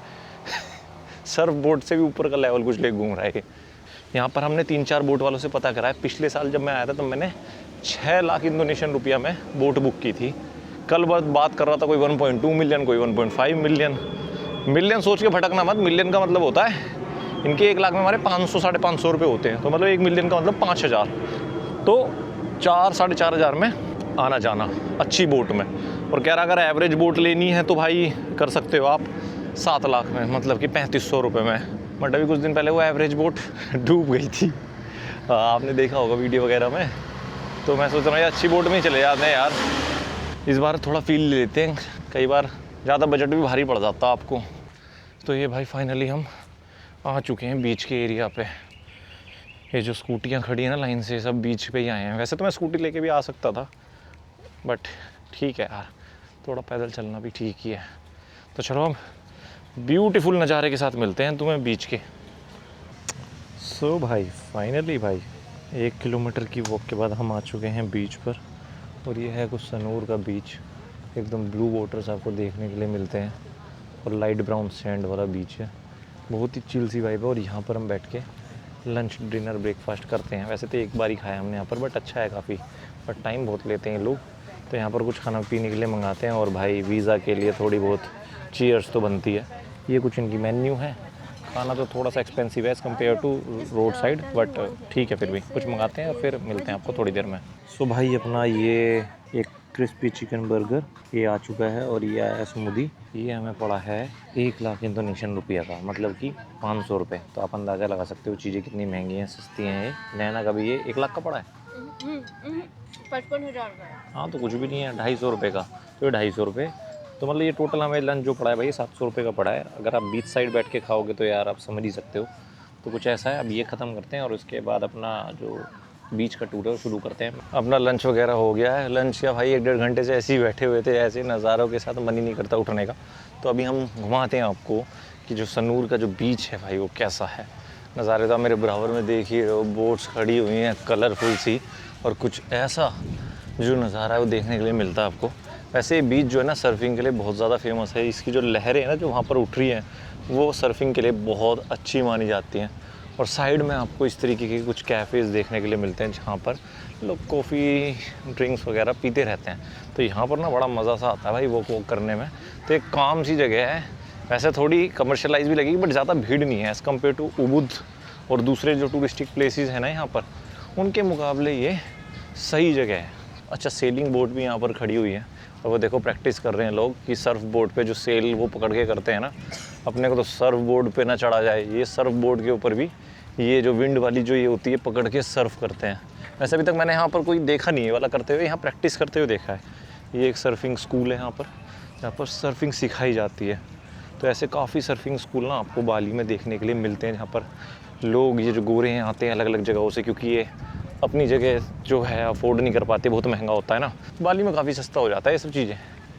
सर्फ बोट से भी ऊपर का लेवल कुछ लेके घूम रहा है। यहाँ पर हमने 3-4 बोट वालों से पता करा है। पिछले साल जब मैं आया था तो मैंने 6 लाख इंडोनेशियन रुपया में बोट बुक की थी। कल बात कर रहा था कोई 1.2 मिलियन, कोई 1.5 मिलियन। मिलियन सोच के भटकना मत। मिलियन का मतलब होता है इनके 1 लाख में हमारे 500-550 रुपये होते हैं। तो मतलब 1 मिलियन का मतलब 5,000। तो 4-4.5 हज़ार में आना जाना अच्छी बोट में। और कह रहा अगर एवरेज बोट लेनी है तो भाई कर सकते हो आप 7 लाख में, मतलब कि 3500 रुपये में। बट अभी कुछ दिन पहले वो एवरेज बोट डूब गई थी। आपने देखा होगा वीडियो वगैरह में। तो मैं सोच रहा हूँ अच्छी बोट में ही चले जाते हैं यार, इस बार थोड़ा फील ले लेते हैं। कई बार ज़्यादा बजट भी भारी पड़ जाता आपको। तो ये भाई फाइनली हम आ चुके हैं बीच के एरिया पे। ये जो स्कूटियाँ खड़ी हैं ना लाइन से, सब बीच पे ही आए हैं। वैसे तो मैं स्कूटी लेके भी आ सकता था, बट ठीक है यार, थोड़ा पैदल चलना भी ठीक ही है। तो चलो हम ब्यूटीफुल नज़ारे के साथ मिलते हैं तुम्हें बीच के। सो भाई फाइनली भाई 1 किलोमीटर की वॉक के बाद हम आ चुके हैं बीच पर। और ये है कुछ सनूर का बीच। एकदम ब्लू वाटर्स आपको देखने के लिए मिलते हैं, और लाइट ब्राउन सैंड वाला बीच है। बहुत ही चिल सी वाइब है। और यहाँ पर हम बैठ के लंच, डिनर, ब्रेकफास्ट करते हैं। वैसे तो एक बार ही खाया हमने यहाँ पर, बट अच्छा है काफ़ी। बट टाइम बहुत लेते हैं लोग, तो यहाँ पर कुछ खाना पीने के लिए मंगाते हैं। और भाई वीज़ा के लिए थोड़ी बहुत चीयर्स तो बनती है। ये कुछ इनकी मेन्यू है। खाना तो थोड़ा सा एक्सपेंसिव है as compare to road side, but ठीक है, फिर भी कुछ मंगाते हैं और फिर मिलते हैं आपको थोड़ी देर में। सो भाई अपना ये एक क्रिस्पी चिकन बर्गर ये आ चुका है, और ये आया स्मूदी। ये हमें पड़ा है 1 लाख इंडोनेशियन रुपया का, मतलब कि 500 रुपये। तो आप अंदाज़ा लगा सकते हो चीज़ें कितनी महंगी हैं, सस्ती हैं। ये नैना का भी ये 1 लाख का पड़ा है।
55,000 का है।
हाँ तो कुछ भी नहीं है, 250 रुपये का। तो ये 250 रुपये, तो मतलब ये टोटल हमें लंच जो पड़ा है भाई 700 रुपये का पड़ा है। अगर आप बीच साइड बैठ के खाओगे तो यार आप समझ ही सकते हो। तो कुछ ऐसा है। अब ये ख़त्म करते हैं और उसके बाद अपना जो बीच का टूर है वो शुरू करते हैं। अपना लंच वगैरह हो गया है। लंच क्या भाई 1-1.5 घंटे से ऐसे ही बैठे हुए थे, ऐसे नज़ारों के साथ मन ही नहीं करता उठने का। तो अभी हम घुमाते हैं आपको कि जो सनूर का जो बीच है भाई वो कैसा है। नज़ारे तो मेरे बराबर में देख ही रहे हो, बोट्स खड़ी हुई हैं कलरफुल सी, और कुछ ऐसा जो नज़ारा है वो देखने के लिए मिलता है आपको। वैसे ये बीच जो है ना सर्फिंग के लिए बहुत ज़्यादा फेमस है। इसकी जो लहरें हैं ना जो वहाँ पर उठ रही हैं वो सर्फिंग के लिए बहुत अच्छी मानी जाती हैं। और साइड में आपको इस तरीके के कुछ कैफ़ेज़ देखने के लिए मिलते हैं जहाँ पर लोग कॉफ़ी, ड्रिंक्स वगैरह पीते रहते हैं। तो यहाँ पर ना बड़ा मज़ा सा आता है भाई वॉक करने में। तो एक काम सी जगह है। वैसे थोड़ी कमर्शलाइज भी लगेगी, बट ज़्यादा भीड़ नहीं है एज़ कम्पेयर टू उबुद और दूसरे जो टूरिस्टिक प्लेसेस हैं ना यहाँ पर, उनके मुकाबले ये सही जगह है। अच्छा, सेलिंग बोट भी यहाँ पर खड़ी हुई है, और वो देखो प्रैक्टिस कर रहे हैं लोग कि सर्फ बोर्ड पे जो सेल वो पकड़ के करते हैं ना। अपने को तो सर्फ बोर्ड पे ना चढ़ा जाए। ये सर्फ बोर्ड के ऊपर भी ये जो विंड वाली जो ये होती है पकड़ के सर्फ करते हैं। वैसे अभी तक मैंने यहाँ पर कोई देखा नहीं है वाला करते हुए, यहाँ प्रैक्टिस करते हुए देखा है। ये एक सर्फिंग स्कूल है यहाँ पर, जहाँ पर सर्फिंग सिखाई जाती है। तो ऐसे काफ़ी सर्फिंग स्कूल ना आपको बाली में देखने के लिए मिलते हैं, जहाँ पर लोग ये जो गोरे हैं आते हैं अलग अलग जगहों से, क्योंकि ये अपनी जगह जो है अफोर्ड नहीं कर पाते, बहुत महंगा होता है ना। बाली में काफ़ी सस्ता हो जाता है ये सब चीज़ें।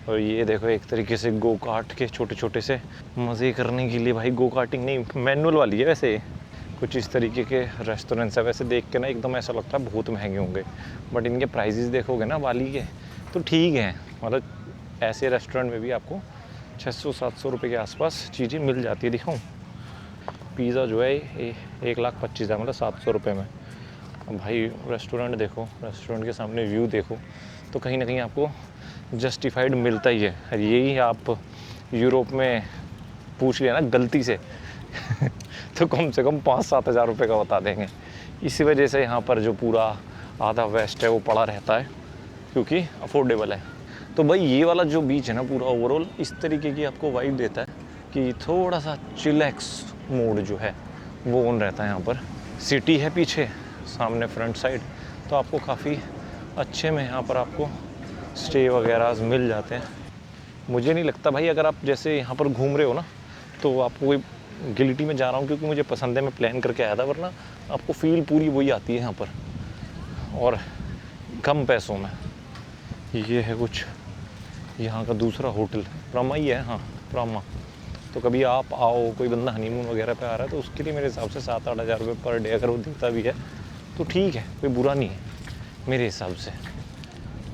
और ये देखो एक तरीके से गो कार्ट के छोटे छोटे से मज़े करने के लिए भाई, गो कार्टिंग नहीं मैनुअल वाली है वैसे। कुछ इस तरीके के रेस्टोरेंट्स है। वैसे देख के ना एकदम ऐसा लगता है बहुत महंगे होंगे, बट इनके प्राइजेज़ देखोगे ना बाली के तो ठीक है, मतलब ऐसे रेस्टोरेंट में भी आपको 600-700 रुपये के आसपास चीज़ें मिल जाती है। दिखाऊँ, पिज़्ज़ा जो है 1,25,000 मतलब 700 रुपये में। अब भाई रेस्टोरेंट देखो, रेस्टोरेंट के सामने व्यू देखो, तो कहीं ना कहीं आपको जस्टिफाइड मिलता ही है। और यही आप यूरोप में पूछ लिया ना गलती से तो कम से कम 5-7 हज़ार रुपये का बता देंगे। इसी वजह से यहाँ पर जो पूरा आधा वेस्ट है वो पड़ा रहता है, क्योंकि अफोर्डेबल है। तो भाई ये वाला जो बीच है ना, पूरा ओवरऑल इस तरीके की आपको वाइब देता है कि थोड़ा सा चिलैक्स मोड जो है वो ऑन रहता है। यहाँ पर सिटी है पीछे, सामने फ्रंट साइड, तो आपको काफ़ी अच्छे में यहाँ पर आपको स्टे वगैरह मिल जाते हैं। मुझे नहीं लगता भाई, अगर आप जैसे यहाँ पर घूम रहे हो ना, तो आपको कोई गिल्टी में जा रहा हूँ क्योंकि मुझे पसंद है, मैं प्लान करके आया था, वरना आपको फील पूरी वही आती है यहाँ पर, और कम पैसों में। ये है कुछ यहाँ का दूसरा होटल, प्रामा ही है, हाँ प्रामा। तो कभी आप आओ, कोई बंदा हनीमून वगैरह पे आ रहा है, तो उसके लिए मेरे हिसाब से 7-8 हज़ार रुपये पर डे अगर वो देता भी है तो ठीक है, कोई बुरा नहीं है मेरे हिसाब से।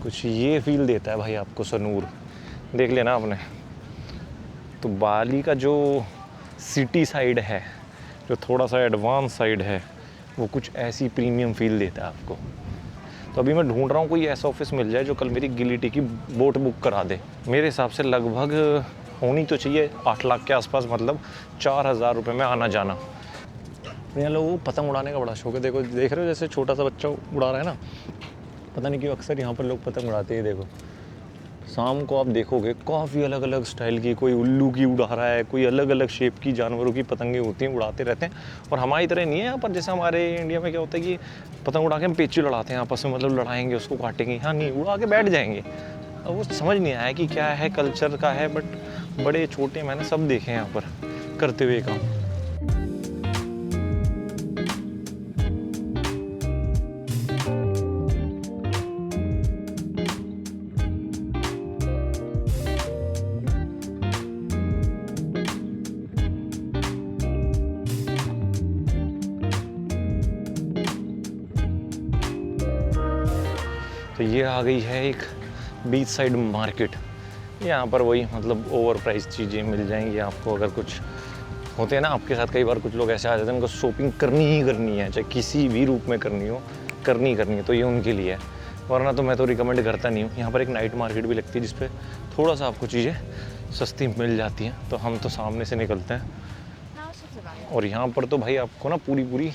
कुछ ये फील देता है भाई आपको सनूर, देख लेना आपने। तो बाली का जो सिटी साइड है, जो थोड़ा सा एडवांस साइड है, वो कुछ ऐसी प्रीमियम फील देता है आपको। तो अभी मैं ढूंढ रहा हूँ कोई ऐसा ऑफिस मिल जाए जो कल मेरी गिलिटी की बोट बुक करा दे। मेरे हिसाब से लगभग होनी तो चाहिए 8 लाख के आसपास, मतलब 4,000 रुपये में आना जाना। यहाँ लोगों को पतंग उड़ाने का बड़ा शौक है। देखो, देख रहे हो जैसे छोटा सा बच्चा उड़ा रहा है ना, पता नहीं क्यों अक्सर यहाँ पर लोग पतंग उड़ाते हैं। देखो शाम को आप देखोगे काफ़ी अलग अलग स्टाइल की, कोई उल्लू की उड़ा रहा है, कोई अलग अलग शेप की जानवरों की पतंगें होती हैं, उड़ाते रहते हैं। और हमारी तरह नहीं है यहाँ पर, जैसे हमारे इंडिया में क्या होता है कि पतंग उड़ा के हम पेची लड़ाते हैं आपस में, मतलब लड़ाएंगे उसको, काटेंगे। यहाँ नहीं, उड़ा के बैठ जाएंगे। अब वो समझ नहीं आया कि क्या है, कल्चर का है, बट बड़े छोटे मैंने सब देखे हैं यहाँ पर करते हुए काम। तो ये आ गई है एक बीच साइड मार्केट। यहाँ पर वही मतलब ओवर प्राइस चीज़ें मिल जाएंगी आपको। अगर कुछ होते हैं ना आपके साथ, कई बार कुछ लोग ऐसे आ जाते हैं, उनको शॉपिंग करनी ही करनी है, चाहे किसी भी रूप में करनी हो, करनी है, तो ये उनके लिए है। वरना तो मैं तो रिकमेंड करता नहीं हूँ। यहाँ पर एक नाइट मार्केट भी लगती है जिस पर थोड़ा सा आपको चीज़ें सस्ती मिल जाती हैं। तो हम तो सामने से निकलते हैं। और यहाँ पर तो भाई आपको ना पूरी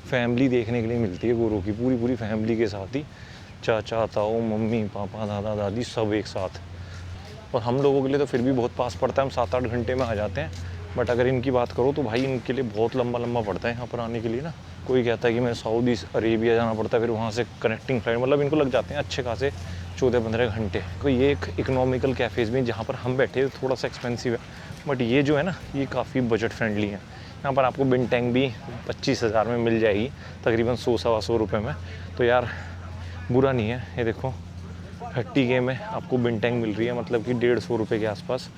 फैमिली देखने के लिए मिलती है, गोरों की पूरी फैमिली के साथ ही, चाचा ताऊ मम्मी पापा दादा दादी सब एक साथ। और हम लोगों के लिए तो फिर भी बहुत पास पड़ता है, हम 7-8 घंटे में आ जाते हैं। बट अगर इनकी बात करो तो भाई इनके लिए बहुत लंबा पड़ता है यहाँ पर आने के लिए ना। कोई कहता है कि मैं सऊदी अरेबिया जाना पड़ता है, फिर वहाँ से कनेक्टिंग फ्लाइट, मतलब इनको लग जाते हैं अच्छे खासे 14-15 घंटे। कोई ये एक इकोनॉमिकल कैफ़ेज़ में जहाँ पर हम बैठे थोड़ा सा एक्सपेंसिव है, बट ये जो है ना ये काफ़ी बजट फ्रेंडली है। यहाँ पर आपको बिन टैंक भी 25,000 में मिल जाएगी, तकरीबन 100-125 रुपये में। तो यार बुरा नहीं है। ये देखो 30K में आपको बिन टैंक मिल रही है, मतलब कि 150 रुपये के आसपास।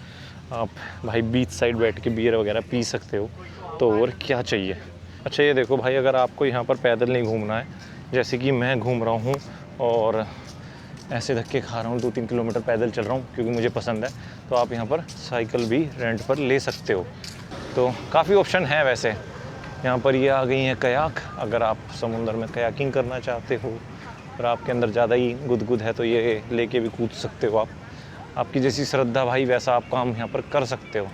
आप भाई बीच साइड बैठ के बियर वगैरह पी सकते हो, तो और क्या चाहिए। अच्छा ये देखो भाई, अगर आपको यहाँ पर पैदल नहीं घूमना है, जैसे कि मैं घूम रहा हूँ और ऐसे धक्के खा रहा हूँ, 2-3 किलोमीटर पैदल चल रहा हूँ क्योंकि मुझे पसंद है, तो आप यहाँ पर साइकिल भी रेंट पर ले सकते हो। तो काफ़ी ऑप्शन है वैसे यहाँ पर। ये आ गई हैं कयाक, अगर आप समुद्र में कयाकिंग करना चाहते हो और आपके अंदर ज़्यादा ही गुदगुद है तो ये लेके भी कूद सकते हो आप। आपकी जैसी श्रद्धा भाई वैसा आप काम यहाँ पर कर सकते हो।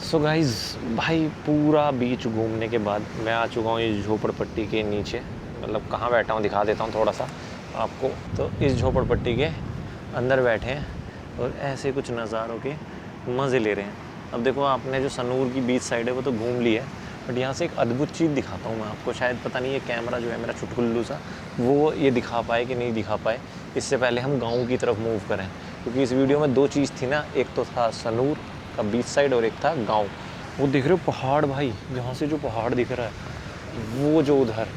सो गाइज़ भाई पूरा बीच घूमने के बाद मैं आ चुका हूँ इस झोपड़पट्टी के नीचे, मतलब कहाँ बैठा हूँ दिखा देता हूँ थोड़ा सा आपको। तो इस झोपड़पट्टी के अंदर बैठे हैं और ऐसे कुछ नज़ारों के मज़े ले रहे हैं। अब देखो आपने जो सनूर की बीच साइड है वो तो घूम ली है, बट यहाँ से एक अद्भुत चीज़ दिखाता हूँ मैं आपको। शायद पता नहीं ये कैमरा जो है मेरा चुटकुल्लू सा वो ये दिखा पाए कि नहीं दिखा पाए। इससे पहले हम गाँव की तरफ मूव करें, क्योंकि इस वीडियो में 2 चीज़ थी ना, एक तो था सनूर का बीच साइड और एक था गाँव। वो दिख रहे हो पहाड़ भाई, जहाँ से जो पहाड़ दिख रहा है वो जो उधर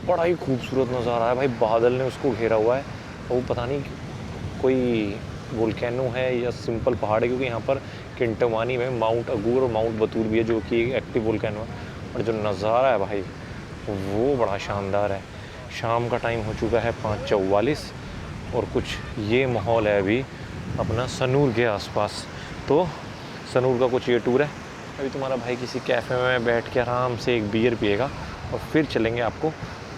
बड़ा ही खूबसूरत नज़ारा है भाई। बादल ने उसको घेरा हुआ है और वो पता नहीं कोई वोल्केनो है या सिंपल पहाड़ है, क्योंकि यहाँ पर किंटमानी में माउंट अगूर और माउंट बतूर भी है जो कि एक एक्टिव वोल्केनो है। और जो नज़ारा है भाई वो बड़ा शानदार है। शाम का टाइम हो चुका है 5:44 और कुछ ये माहौल है अभी अपना सनूर के आसपास। तो सनूर का कुछ ये टूर है। अभी तुम्हारा भाई किसी कैफ़े में बैठ के आराम से एक बियर पिएगा और फिर चलेंगे आपको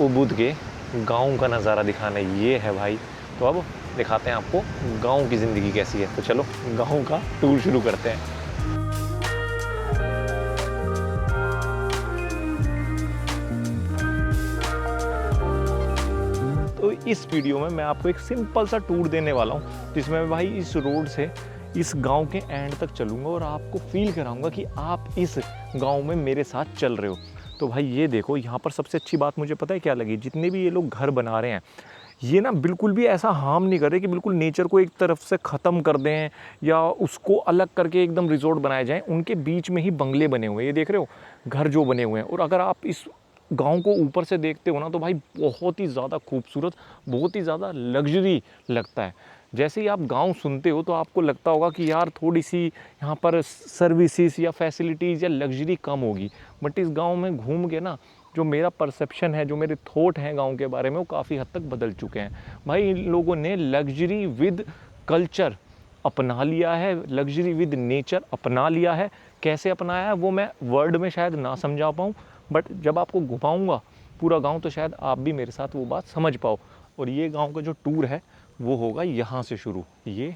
उबुद के गांव का नज़ारा दिखाने। ये है भाई। तो अब दिखाते हैं आपको गांव की ज़िंदगी कैसी है। तो चलो गांव का टूर शुरू करते हैं। तो इस वीडियो में मैं आपको एक सिंपल सा टूर देने वाला हूँ, जिसमें मैं भाई इस रोड से इस गांव के एंड तक चलूँगा और आपको फील कराऊंगा कि आप इस गांव में मेरे साथ चल रहे हो। तो भाई ये देखो, यहाँ पर सबसे अच्छी बात मुझे पता है क्या लगी, जितने भी ये लोग घर बना रहे हैं ये ना बिल्कुल भी ऐसा हार्म नहीं कर रहे कि बिल्कुल नेचर को एक तरफ से ख़त्म कर दें या उसको अलग करके एकदम रिजॉर्ट बनाए जाएं। उनके बीच में ही बंगले बने हुए हैं, ये देख रहे हो घर जो बने हुए हैं। और अगर आप इस गांव को ऊपर से देखते हो ना तो भाई बहुत ही ज़्यादा खूबसूरत, बहुत ही ज़्यादा लग्जरी लगता है। जैसे ही आप गांव सुनते हो तो आपको लगता होगा कि यार थोड़ी सी यहाँ पर सर्विसेज या फैसिलिटीज़ या लग्जरी कम होगी, बट इस गांव में घूम के ना जो मेरा परसेप्शन है, जो मेरे थॉट हैं गांव के बारे में, वो काफ़ी हद तक बदल चुके हैं। भाई इन लोगों ने लग्जरी विद कल्चर अपना लिया है, लग्जरी विद नेचर अपना लिया है। कैसे अपनाया है वो मैं वर्ड में शायद ना समझा पाऊँ, बट जब आपको घुमाऊँगा पूरा गांव तो शायद आप भी मेरे साथ वो बात समझ पाओ। और ये गांव का जो टूर है वो होगा यहाँ से शुरू। ये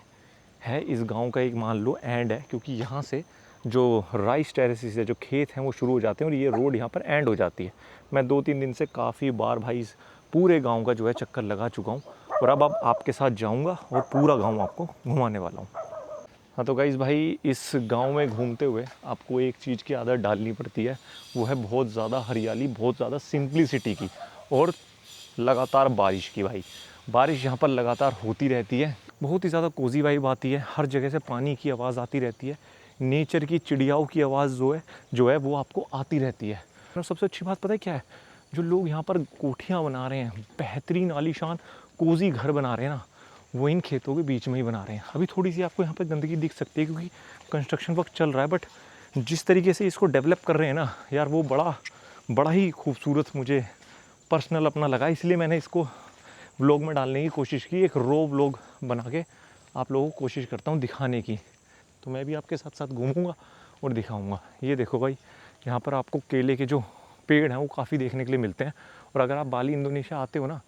है इस गांव का एक मान लो एंड है, क्योंकि यहाँ से जो राइस टेरेसेस है, जो खेत हैं वो शुरू हो जाते हैं और ये रोड यहाँ पर एंड हो जाती है। मैं 2-3 दिन से काफ़ी बार भाई इस पूरे गांव का जो है चक्कर लगा चुका हूँ और अब आपके साथ जाऊँगा और पूरा गाँव आपको घुमाने वाला हूँ। हाँ तो गाइस भाई इस गांव में घूमते हुए आपको एक चीज़ की आदत डालनी पड़ती है, वो है बहुत ज़्यादा हरियाली, बहुत ज़्यादा सिंप्लिसिटी की और लगातार बारिश की। भाई बारिश यहाँ पर लगातार होती रहती है, बहुत ही ज़्यादा कोजी वाइब आती है, हर जगह से पानी की आवाज़ आती रहती है, नेचर की चिड़ियाओं की आवाज़ जो है वो आपको आती रहती है। और सबसे अच्छी बात पता है क्या है, जो लोग यहाँ पर कोठियाँ बना रहे हैं, बेहतरीन आलीशान कोजी घर बना रहे हैं ना, वो इन खेतों के बीच में ही बना रहे हैं। अभी थोड़ी सी आपको यहाँ पर गंदगी दिख सकती है क्योंकि कंस्ट्रक्शन वर्क चल रहा है, बट जिस तरीके से इसको डेवलप कर रहे हैं ना यार, वो बड़ा ही खूबसूरत मुझे पर्सनल अपना लगा। इसलिए मैंने इसको व्लॉग में डालने की कोशिश की, एक रो व्लॉग बना के आप लोगों को कोशिश करता हूँ दिखाने की। तो मैं भी आपके साथ साथ घूमूंगा और दिखाऊंगा। ये देखो भाई, यहाँ पर आपको केले के जो पेड़ हैं वो काफ़ी देखने के लिए मिलते हैं। और अगर आप बाली इंडोनेशिया आते हो ना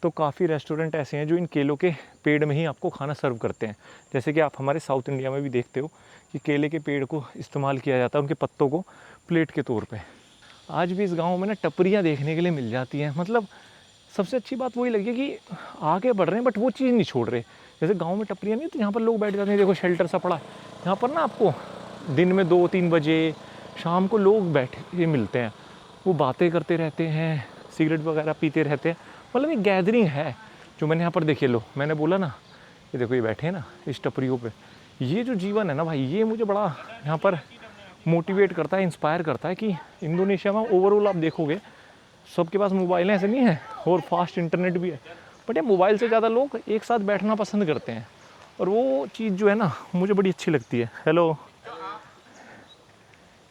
तो काफ़ी रेस्टोरेंट ऐसे हैं जो इन केलों के पेड़ में ही आपको खाना सर्व करते हैं। जैसे कि आप हमारे साउथ इंडिया में भी देखते हो कि केले के पेड़ को इस्तेमाल किया जाता है, उनके पत्तों को प्लेट के तौर पर। आज भी इस गाँव में ना टपरियाँ देखने के लिए मिल जाती हैं। मतलब सबसे अच्छी बात वही लगी कि आगे बढ़ रहे हैं बट वो चीज़ नहीं छोड़ रहे। जैसे गांव में टपरियाँ नहीं तो यहाँ पर लोग बैठ जाते हैं, देखो शेल्टर सा पड़ा, यहाँ पर ना आपको दिन में 2-3 बजे शाम को लोग बैठे मिलते हैं, वो बातें करते रहते हैं, सिगरेट वगैरह पीते रहते हैं। मतलब एक गैदरिंग है जो मैंने यहाँ पर देखे। लो मैंने बोला ना, ये देखो ये बैठे हैं ना इस टपरियों पर। ये जो जीवन है ना भाई, ये मुझे बड़ा यहाँ पर मोटिवेट करता है, इंस्पायर करता है कि इंडोनेशिया में ओवरऑल आप देखोगे सबके पास मोबाइल ऐसे नहीं है और फास्ट इंटरनेट भी है, बट ये मोबाइल से ज़्यादा लोग एक साथ बैठना पसंद करते हैं। और वो चीज़ जो है ना मुझे बड़ी अच्छी लगती है। हेलो,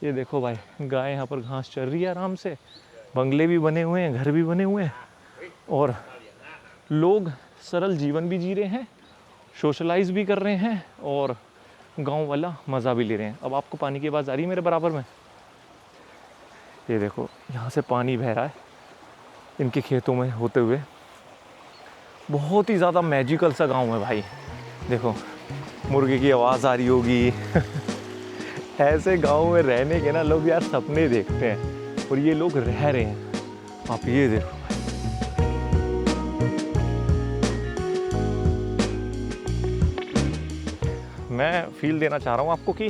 ये देखो भाई गाय यहाँ पर घास चर रही है आराम से, बंगले भी बने हुए हैं, घर भी बने हुए हैं और लोग सरल जीवन भी जी रहे हैं, सोशलाइज भी कर रहे हैं और गाँव वाला मज़ा भी ले रहे हैं। अब आपको पानी की आवाज़ आ रही है मेरे बराबर में? ये देखो यहाँ से पानी बह रहा है इनके खेतों में होते हुए। बहुत ही ज़्यादा मैजिकल सा गांव है भाई। देखो मुर्गे की आवाज़ आ रही होगी ऐसे गांव में रहने के ना लोग यार सपने देखते हैं और ये लोग रह रहे हैं। आप ये देखो, मैं फील देना चाह रहा हूँ आपको कि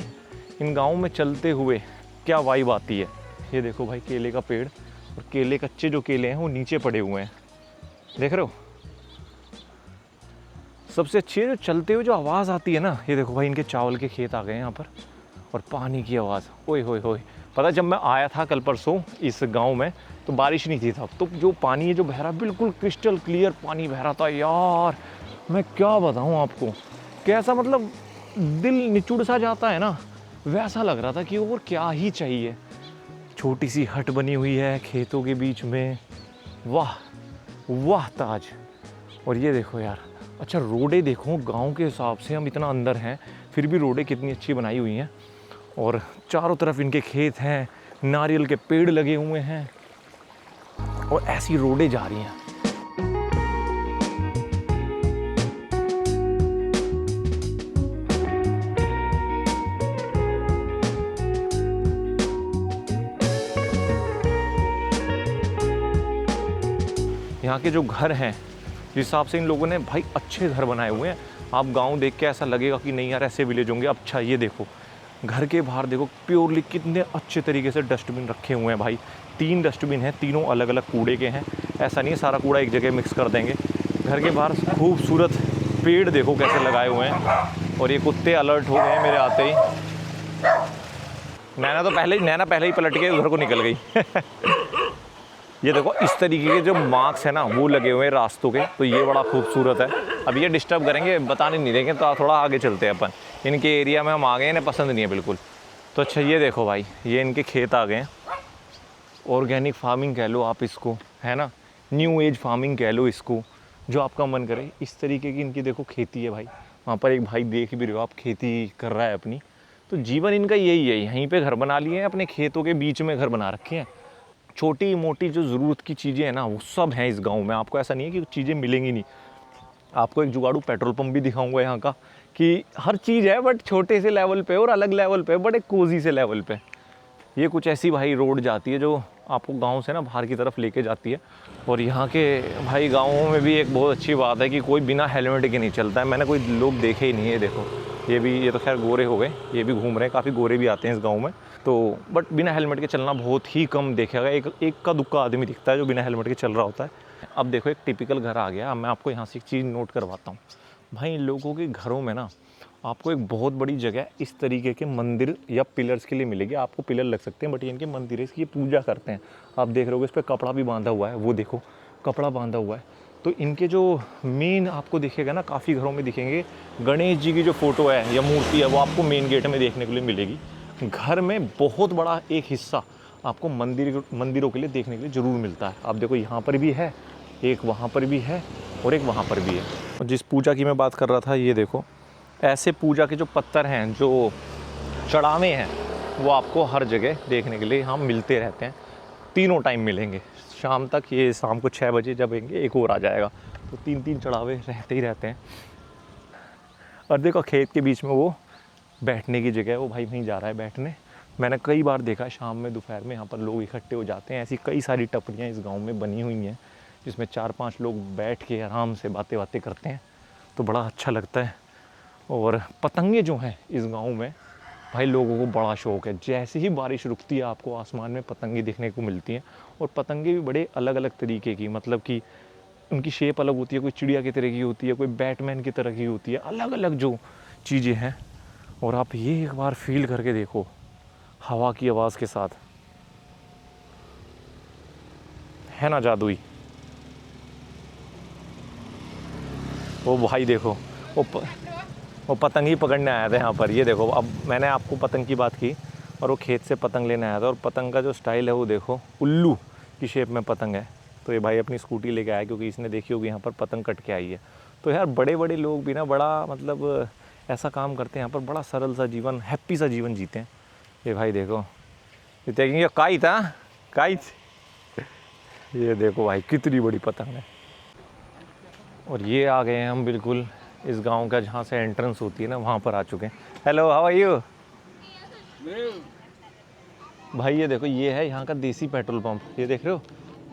इन गाँव में चलते हुए क्या वाइब आती है। ये देखो भाई केले का पेड़ और केले कच्चे जो केले हैं वो नीचे पड़े हुए हैं, देख रहे हो। सबसे अच्छी है जो चलते हुए जो आवाज़ आती है ना, ये देखो भाई इनके चावल के खेत आ गए हैं यहाँ पर और पानी की आवाज़, ओए होए होए। पता जब मैं आया था कल परसों इस गांव में तो बारिश नहीं थी तब, तो जो पानी है जो बह रहा, बिल्कुल क्रिस्टल क्लियर पानी बह रहा था यार। मैं क्या बताऊँ आपको, कैसा मतलब दिल निचुड़ सा जाता है ना, वैसा लग रहा था कि और क्या ही चाहिए। छोटी सी हट बनी हुई है खेतों के बीच में, वाह वाह ताज। और ये देखो यार अच्छा रोडें देखो, गांव के हिसाब से हम इतना अंदर हैं फिर भी रोडें कितनी अच्छी बनाई हुई हैं। और चारों तरफ इनके खेत हैं, नारियल के पेड़ लगे हुए हैं और ऐसी रोडें जा रही हैं। यहाँ के जो घर हैं जिस हिसाब से इन लोगों ने भाई अच्छे घर बनाए हुए हैं। आप गांव देख के ऐसा लगेगा कि नहीं यार ऐसे विलेज होंगे। अच्छा ये देखो घर के बाहर देखो प्योरली कितने अच्छे तरीके से डस्टबिन रखे हुए हैं भाई। 3 डस्टबिन हैं, तीनों अलग अलग कूड़े के हैं। ऐसा नहीं है सारा कूड़ा एक जगह मिक्स कर देंगे। घर के बाहर खूबसूरत पेड़ देखो कैसे लगाए हुए हैं। और ये कुत्ते अलर्ट हो गए हैं मेरे आते ही। नैना पहले ही पलट के उधर को निकल गई। ये देखो इस तरीके के जो मार्क्स है ना वो लगे हुए हैं रास्तों के, तो ये बड़ा खूबसूरत है। अब ये डिस्टर्ब करेंगे, बताने नहीं देंगे, तो थोड़ा आगे चलते हैं अपन। इनके एरिया में हम आ गए, इन्हें पसंद नहीं है बिल्कुल। तो अच्छा ये देखो भाई, ये इनके खेत आ गए हैं। ऑर्गेनिक फार्मिंग कह लो आप इसको, है ना, न्यू एज फार्मिंग कह लो इसको, जो आपका मन करे। इस तरीके की इनकी देखो खेती है भाई। वहाँ पर एक भाई देख भी रहे हो आप, खेती कर रहा है अपनी। तो जीवन इनका यही है, यहीं पर घर बना लिए हैं, अपने खेतों के बीच में घर बना रखे हैं। छोटी मोटी जो ज़रूरत की चीज़ें हैं ना वो सब हैं इस गांव में। आपको ऐसा नहीं है कि चीज़ें मिलेंगी नहीं। आपको एक जुगाड़ू पेट्रोल पंप भी दिखाऊंगा यहाँ का, कि हर चीज़ है बट छोटे से लेवल पे और अलग लेवल पे, बड़े कोजी से लेवल पे। ये कुछ ऐसी भाई रोड जाती है जो आपको गांव से ना बाहर की तरफ लेके जाती है। और यहाँ के भाई गाँवों में भी एक बहुत अच्छी बात है कि कोई बिना हेलमेट के नहीं चलता है। मैंने कोई लोग देखे ही नहीं है। देखो ये तो खैर गोरे हो गए, ये भी घूम रहे हैं, काफ़ी गोरे भी आते हैं इस गाँव में। तो बट बिना हेलमेट के चलना बहुत ही कम देखा गया। एक का दुक्का आदमी दिखता है जो बिना हेलमेट के चल रहा होता है। अब देखो एक टिपिकल घर आ गया। अब मैं आपको यहाँ से एक चीज़ नोट करवाता हूँ भाई। इन लोगों के घरों में ना आपको एक बहुत बड़ी जगह इस तरीके के मंदिर या पिलर्स के लिए मिलेगी। आपको पिलर लग सकते हैं बट ये इनके मंदिर है, इसकी पूजा करते हैं। आप देख रहे हो इस पर कपड़ा भी बांधा हुआ है, वो देखो कपड़ा बांधा हुआ है। तो इनके जो मेन आपको दिखेगा ना, काफ़ी घरों में दिखेंगे गणेश जी की जो फोटो है या मूर्ति है वो आपको मेन गेट में देखने के लिए मिलेगी। घर में बहुत बड़ा एक हिस्सा आपको मंदिरों के लिए देखने के लिए ज़रूर मिलता है। आप देखो यहाँ पर भी है, एक वहाँ पर भी है और एक वहाँ पर भी है। और जिस पूजा की मैं बात कर रहा था, ये देखो ऐसे पूजा के जो पत्थर हैं, जो चढ़ावे हैं, वो आपको हर जगह देखने के लिए यहाँ मिलते रहते हैं। तीनों टाइम मिलेंगे शाम तक। ये शाम को 6 बजे जब आएंगे एक और आ जाएगा। तो 3 चढ़ावे रहते ही रहते हैं। और देखो खेत के बीच में वो बैठने की जगह है, वो भाई वहीं जा रहा है बैठने। मैंने कई बार देखा शाम में दोपहर में यहाँ पर लोग इकट्ठे हो जाते हैं। ऐसी कई सारी टपरियाँ इस गांव में बनी हुई हैं जिसमें 4-5 लोग बैठ के आराम से बातें करते हैं। तो बड़ा अच्छा लगता है। और पतंगे जो हैं इस गांव में भाई लोगों को बड़ा शौक़ है। जैसे ही बारिश रुकती है आपको आसमान में पतंगे देखने को मिलती हैं। और पतंगे भी बड़े अलग अलग तरीके की, मतलब कि उनकी शेप अलग होती है। कोई चिड़िया की तरह की होती है, कोई बैटमैन की तरह की होती है, अलग अलग जो चीज़ें हैं। और आप ये एक बार फील करके देखो हवा की आवाज़ के साथ, है ना जादुई। वो भाई देखो वो पतंग ही पकड़ने आया था यहाँ पर। ये देखो अब मैंने आपको पतंग की बात की और वो खेत से पतंग लेने आया था। और पतंग का जो स्टाइल है वो देखो, उल्लू की शेप में पतंग है। तो ये भाई अपनी स्कूटी लेके आया क्योंकि इसने देखी होगी यहाँ पर पतंग कट के आई है। तो यार बड़े बड़े लोग भी ना बड़ा मतलब ऐसा काम करते हैं यहाँ पर, बड़ा सरल सा जीवन, हैप्पी सा जीवन जीते हैं। ये भाई देखो ये देखेंगे काइट। ये देखो भाई कितनी बड़ी पतंग है। और ये आ गए हैं हम बिल्कुल इस गांव का जहाँ से एंट्रेंस होती है ना, वहाँ पर आ चुके हैं। हेलो, हाउ आर यू भाई। ये देखो ये है यहाँ का देसी पेट्रोल पंप। ये देख रहे हो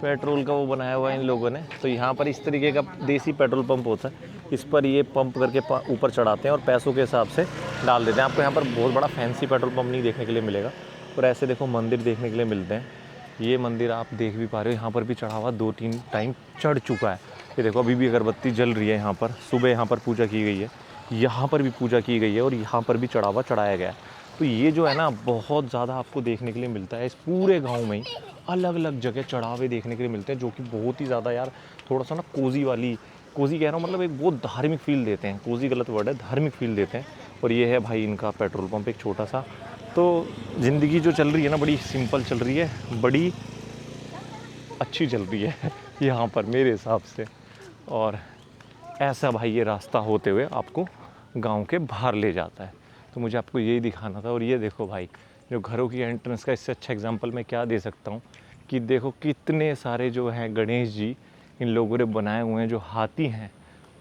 पेट्रोल का वो बनाया हुआ है इन लोगों ने। तो यहाँ पर इस तरीके का देसी पेट्रोल पंप होता है। इस पर ये पंप करके ऊपर चढ़ाते हैं और पैसों के हिसाब से डाल देते हैं। आपको यहाँ पर बहुत बड़ा फैंसी पेट्रोल पंप नहीं देखने के लिए मिलेगा। और ऐसे देखो मंदिर देखने के लिए मिलते हैं। ये मंदिर आप देख भी पा रहे हो, यहाँ पर भी चढ़ावा 2-3 टाइम चढ़ चुका है। ये देखो अभी भी अगरबत्ती जल रही है यहाँ पर। सुबह यहाँ पर पूजा की गई है, यहाँ पर भी पूजा की गई है और यहाँ पर भी चढ़ावा चढ़ाया गया है। तो ये जो है ना बहुत ज़्यादा आपको देखने के लिए मिलता है। इस पूरे गांव में ही अलग अलग जगह चढ़ावे देखने के लिए मिलते हैं, जो कि बहुत ही ज़्यादा यार थोड़ा सा ना कोजी कह रहा हूँ, मतलब एक बहुत धार्मिक फील देते हैं। कोजी गलत वर्ड है, धार्मिक फील देते हैं। और ये है भाई इनका पेट्रोल पंप एक छोटा सा। तो ज़िंदगी जो चल रही है ना बड़ी सिंपल चल रही है, बड़ी अच्छी चल रही है यहाँ पर मेरे हिसाब से। और ऐसा भाई ये रास्ता होते हुए आपको गांव के बाहर ले जाता है। तो मुझे आपको यही दिखाना था। और ये देखो भाई, जो घरों की एंट्रेंस का इससे अच्छा एग्जांपल मैं क्या दे सकता हूँ कि देखो कितने सारे जो हैं गणेश जी इन लोगों ने बनाए हुए हैं। जो हाथी हैं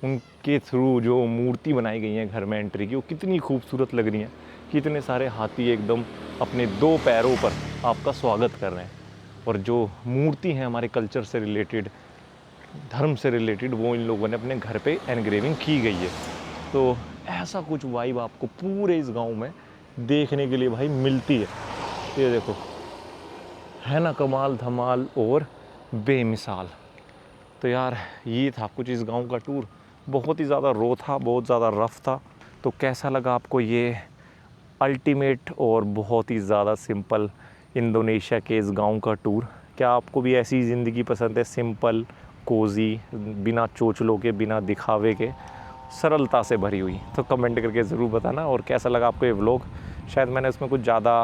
उनके थ्रू जो मूर्ति बनाई गई है घर में एंट्री की, वो कितनी खूबसूरत लग रही है। कितने सारे हाथी एकदम अपने 2 पैरों पर आपका स्वागत कर रहे हैं। और जो मूर्ति हैं हमारे कल्चर से रिलेटेड, धर्म से रिलेटेड, वो इन लोगों ने अपने घर पे एनग्रेविंग की गई है। तो ऐसा कुछ वाइब आपको पूरे इस गांव में देखने के लिए भाई मिलती है। ये देखो, है ना कमाल धमाल और बेमिसाल। तो यार ये था कुछ इस गांव का टूर। बहुत ही ज़्यादा रो था, बहुत ज़्यादा रफ था। तो कैसा लगा आपको ये अल्टीमेट और बहुत ही ज़्यादा सिंपल इंडोनेशिया के इस गांव का टूर? क्या आपको भी ऐसी ज़िंदगी पसंद है, सिंपल, कोज़ी, बिना चोचलों के, बिना दिखावे के, सरलता से भरी हुई? तो कमेंट करके ज़रूर बताना। और कैसा लगा आपको ये व्लॉग? शायद मैंने उसमें कुछ ज़्यादा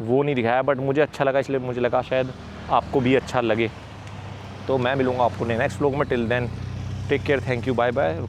वो नहीं दिखाया, बट मुझे अच्छा लगा, इसलिए मुझे लगा शायद आपको भी अच्छा लगे। तो मैं मिलूँगा आपको नेक्स्ट व्लॉग में। Till then take care, thank you, bye bye.